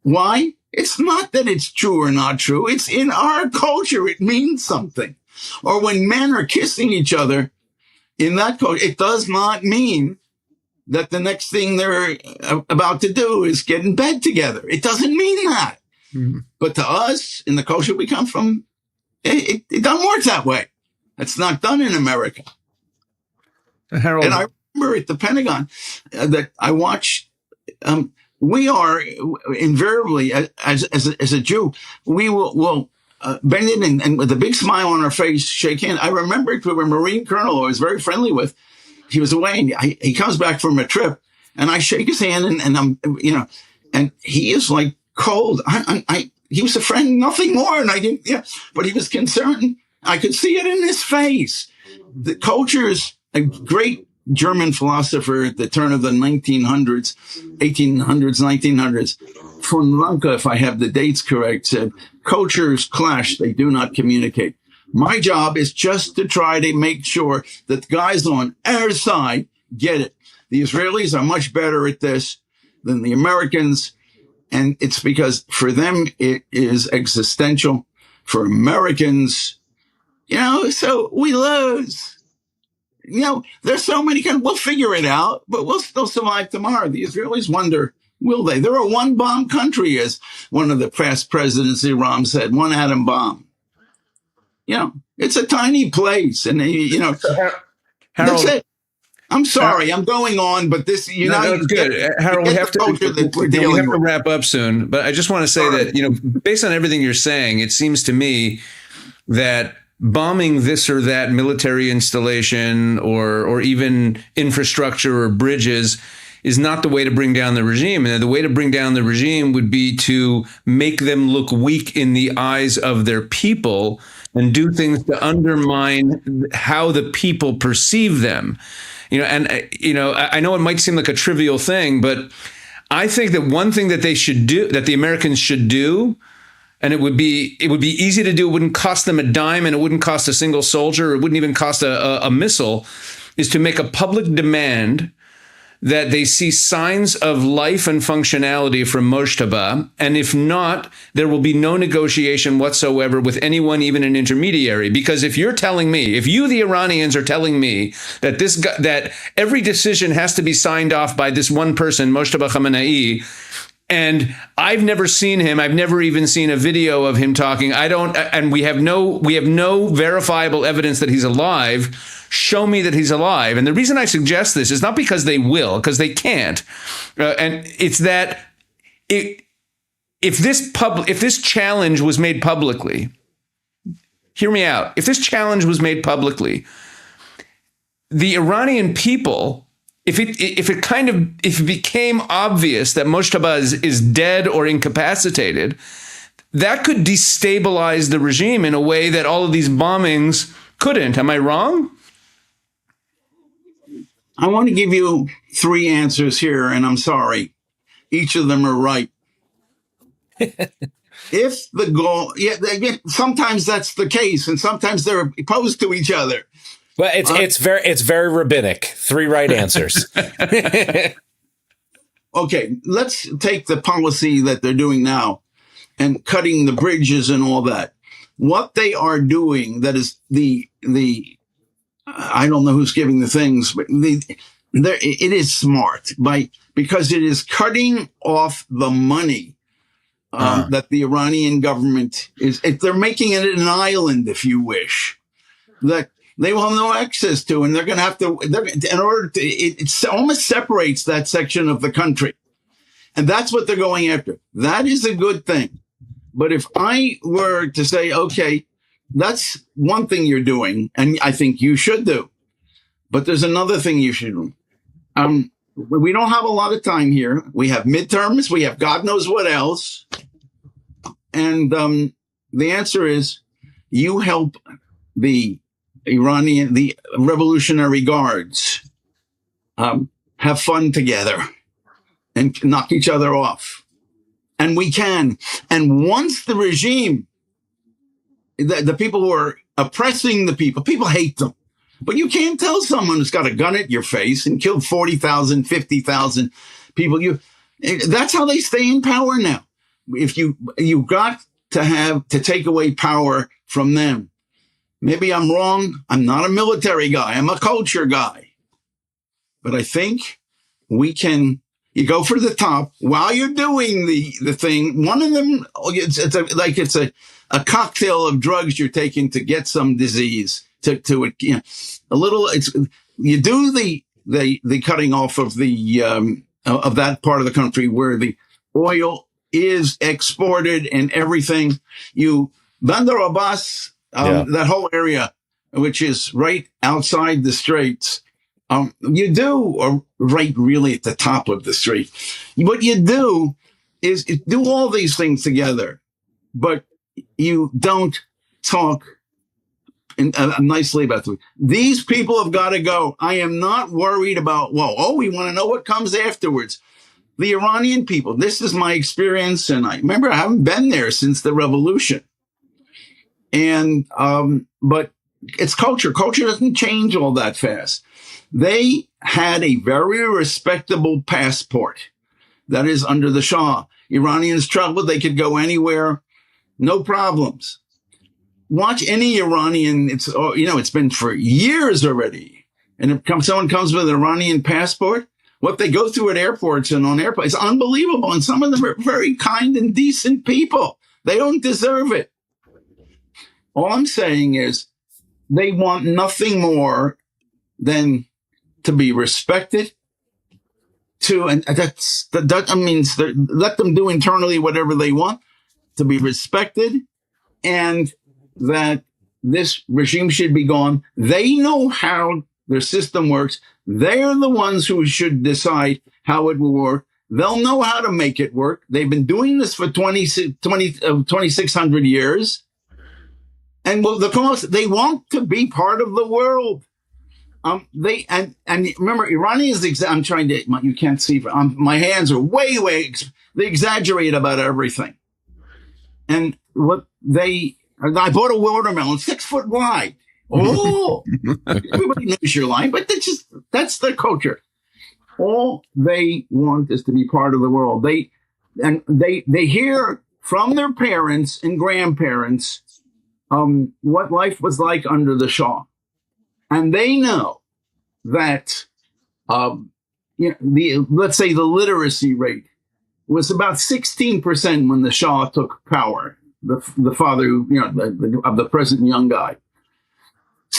Why? It's not that it's true or not true. It's in our culture. It means something. Or when men are kissing each other in that culture, it does not mean that the next thing they're about to do is get in bed together. It doesn't mean that. Mm-hmm. But to us, in the culture we come from, it doesn't work that way. It's not done in America. Harold. And I remember at the Pentagon that I watched, we are invariably, as a Jew, we will bend in and with a big smile on our face, shake hands. I remember to a Marine colonel I was very friendly with. He was away, and he comes back from a trip, and I shake his hand, and I'm, and he is like cold. He was a friend, nothing more, and I didn't, but he was concerned. I could see it in his face. The cultures, a great German philosopher at the turn of the 1800s, 1900s, von Ranke, if I have the dates correct, said, cultures clash, they do not communicate. My job is just to try to make sure that the guys on our side get it. The Israelis are much better at this than the Americans. And it's because for them, it is existential. For Americans, so we lose. there's so many we'll figure it out, but we'll still survive tomorrow. The Israelis wonder, will they? They're a one-bomb country, as one of the past presidents of Iran said, one atom bomb. It's a tiny place. And, Harold, that's it. I'm sorry, I'm going on, but this, it's good. Harold, we have to wrap up soon. But I just want to say that, based on everything you're saying, it seems to me that bombing this or that military installation or even infrastructure or bridges is not the way to bring down the regime. And the way to bring down the regime would be to make them look weak in the eyes of their people and do things to undermine how the people perceive them. I know it might seem like a trivial thing, but I think that one thing that they should do, that the Americans should do, and it would be easy to do, it wouldn't cost them a dime, and it wouldn't cost a single soldier, it wouldn't even cost a missile, is to make a public demand that they see signs of life and functionality from Mojtaba, and if not, there will be no negotiation whatsoever with anyone, even an intermediary. Because if you, the Iranians, are telling me that that every decision has to be signed off by this one person, Mojtaba Khamenei, and I've never seen him. I've never even seen a video of him talking. And we have no verifiable evidence that he's alive. Show me that he's alive. And the reason I suggest this is not because they will, because they can't. And it's that if this challenge was made publicly, hear me out. If this challenge was made publicly, the Iranian people, if it became obvious that Mojtaba is dead or incapacitated, that could destabilize the regime in a way that all of these bombings couldn't. Am I wrong? I want to give you 3 answers here, and I'm sorry. Each of them are right. If the goal, sometimes that's the case, and sometimes they're opposed to each other. Well, it's very rabbinic. 3 right answers. Okay, let's take the policy that they're doing now and cutting the bridges and all that. What they are doing, that is the I don't know who's giving the things, but it is smart because it is cutting off the money that the Iranian government they're making it an island, if you wish, that they will have no access to, and they're going to have to, it almost separates that section of the country. And that's what they're going after. That is a good thing. But if I were to say, okay, that's one thing you're doing, and I think you should do. But there's another thing you should do. We don't have a lot of time here. We have midterms. We have God knows what else. And the answer is you help the Revolutionary Guards have fun together and knock each other off. And we can. And once the regime, the people who are oppressing the people hate them. But you can't tell someone who's got a gun at your face and killed 40,000, 50,000 people. That's how they stay in power now. If you got to take away power from them. Maybe I'm wrong. I'm not a military guy. I'm a culture guy. But I think you go for the top while you're doing the thing. One of them, it's a cocktail of drugs you're taking to get some disease you do the cutting off of of that part of the country where the oil is exported and everything. Bandar Abbas, that whole area, which is right outside the straits, or right really at the top of the street. What you do is do all these things together, but you don't talk nicely about them. These people have got to go. I am not worried about, we want to know what comes afterwards. The Iranian people, this is my experience, and I haven't been there since the revolution. And, but it's culture. Culture doesn't change all that fast. They had a very respectable passport. That is under the Shah. Iranians traveled. They could go anywhere. No problems. Watch any Iranian. It's been for years already. And if someone comes with an Iranian passport, what they go through at airports and on airplanes is unbelievable. And some of them are very kind and decent people. They don't deserve it. All I'm saying is they want nothing more than to be respected. And that means let them do internally whatever they want, to be respected, and that this regime should be gone. They know how their system works. They're the ones who should decide how it will work. They'll know how to make it work. They've been doing this for 2,600 years. And they want to be part of the world. And remember, Iranians, I'm trying to, you can't see, my hands are way, they exaggerate about everything. And I bought a watermelon 6 foot wide. Oh, everybody knows you're lying, but that's their culture. All they want is to be part of the world. They hear from their parents and grandparents what life was like under the Shah. And they know that, let's say the literacy rate was about 16% when the Shah took power, the father, of the present young guy.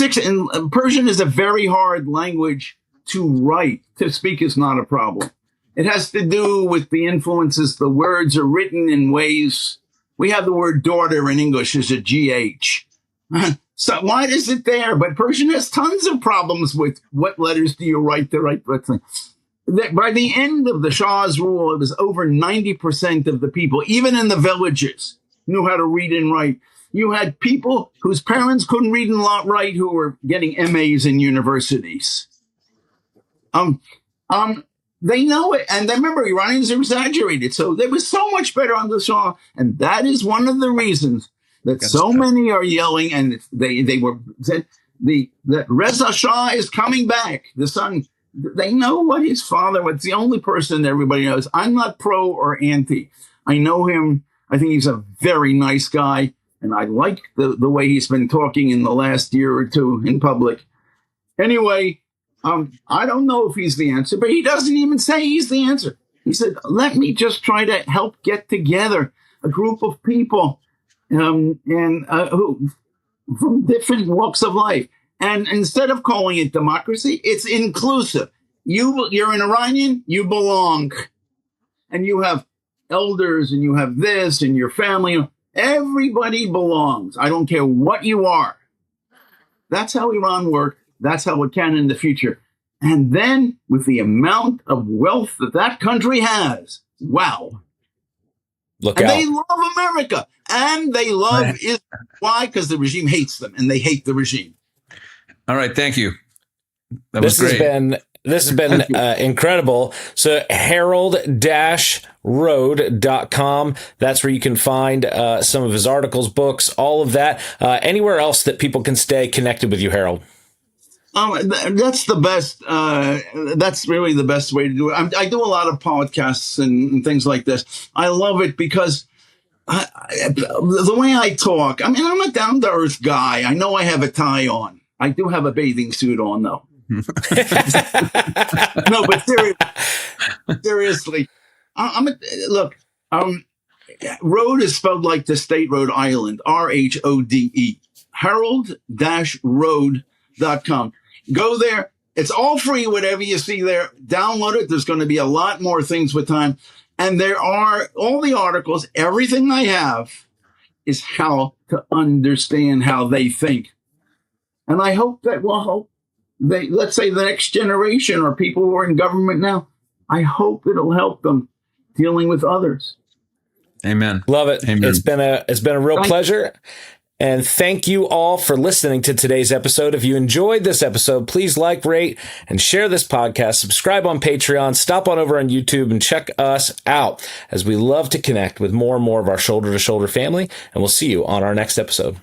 And Persian is a very hard language to write. To speak is not a problem. It has to do with the influences. The words are written in ways. We have the word daughter in English as a GH. So why is it there? But Persian has tons of problems with what letters do you write the right thing. By the end of the Shah's rule, it was over 90% of the people, even in the villages, knew how to read and write. You had people whose parents couldn't read and write who were getting MAs in universities. They know it. And remember, Iranians are exaggerated. So they was so much better on the Shah. And that is one of the reasons that many are yelling, and that Reza Shah is coming back. The son, they know what his father was. The only person everybody knows. I'm not pro or anti. I know him. I think he's a very nice guy, and I like the way he's been talking in the last year or two in public. Anyway, I don't know if he's the answer, but he doesn't even say he's the answer. He said, let me just try to help get together a group of people who from different walks of life. And instead of calling it democracy, it's inclusive. You're an Iranian, you belong. And you have elders, and you have this, and your family. Everybody belongs. I don't care what you are. That's how Iran works. That's how it can in the future. And then with the amount of wealth that country has, wow. Look and out. They love America. And they love Israel. Why? Because the regime hates them, and they hate the regime. All right. Thank you. That was great. This has been incredible. So Herald-Rhode.com. That's where you can find some of his articles, books, all of that. Anywhere else that people can stay connected with you, Harold? That's the best. That's really the best way to do it. I do a lot of podcasts and things like this. I love it because the way I talk, I'm a down-to-earth guy. I know I have a tie on. I do have a bathing suit on, though. No, but seriously, Rhode is spelled like the state Rhode Island, RHODE, Herald-Rhode.com. Go there. It's all free, whatever you see there. Download it. There's going to be a lot more things with time. And there are all the articles. Everything I have is how to understand how they think. And I hope that will help. Let's say the next generation or people who are in government now, I hope it'll help them dealing with others. Amen. Love it. Amen. It's been a real pleasure. And thank you all for listening to today's episode. If you enjoyed this episode, please like, rate, and share this podcast. Subscribe on Patreon. Stop on over on YouTube and check us out, as we love to connect with more and more of our Shoulder to Shoulder family. And we'll see you on our next episode.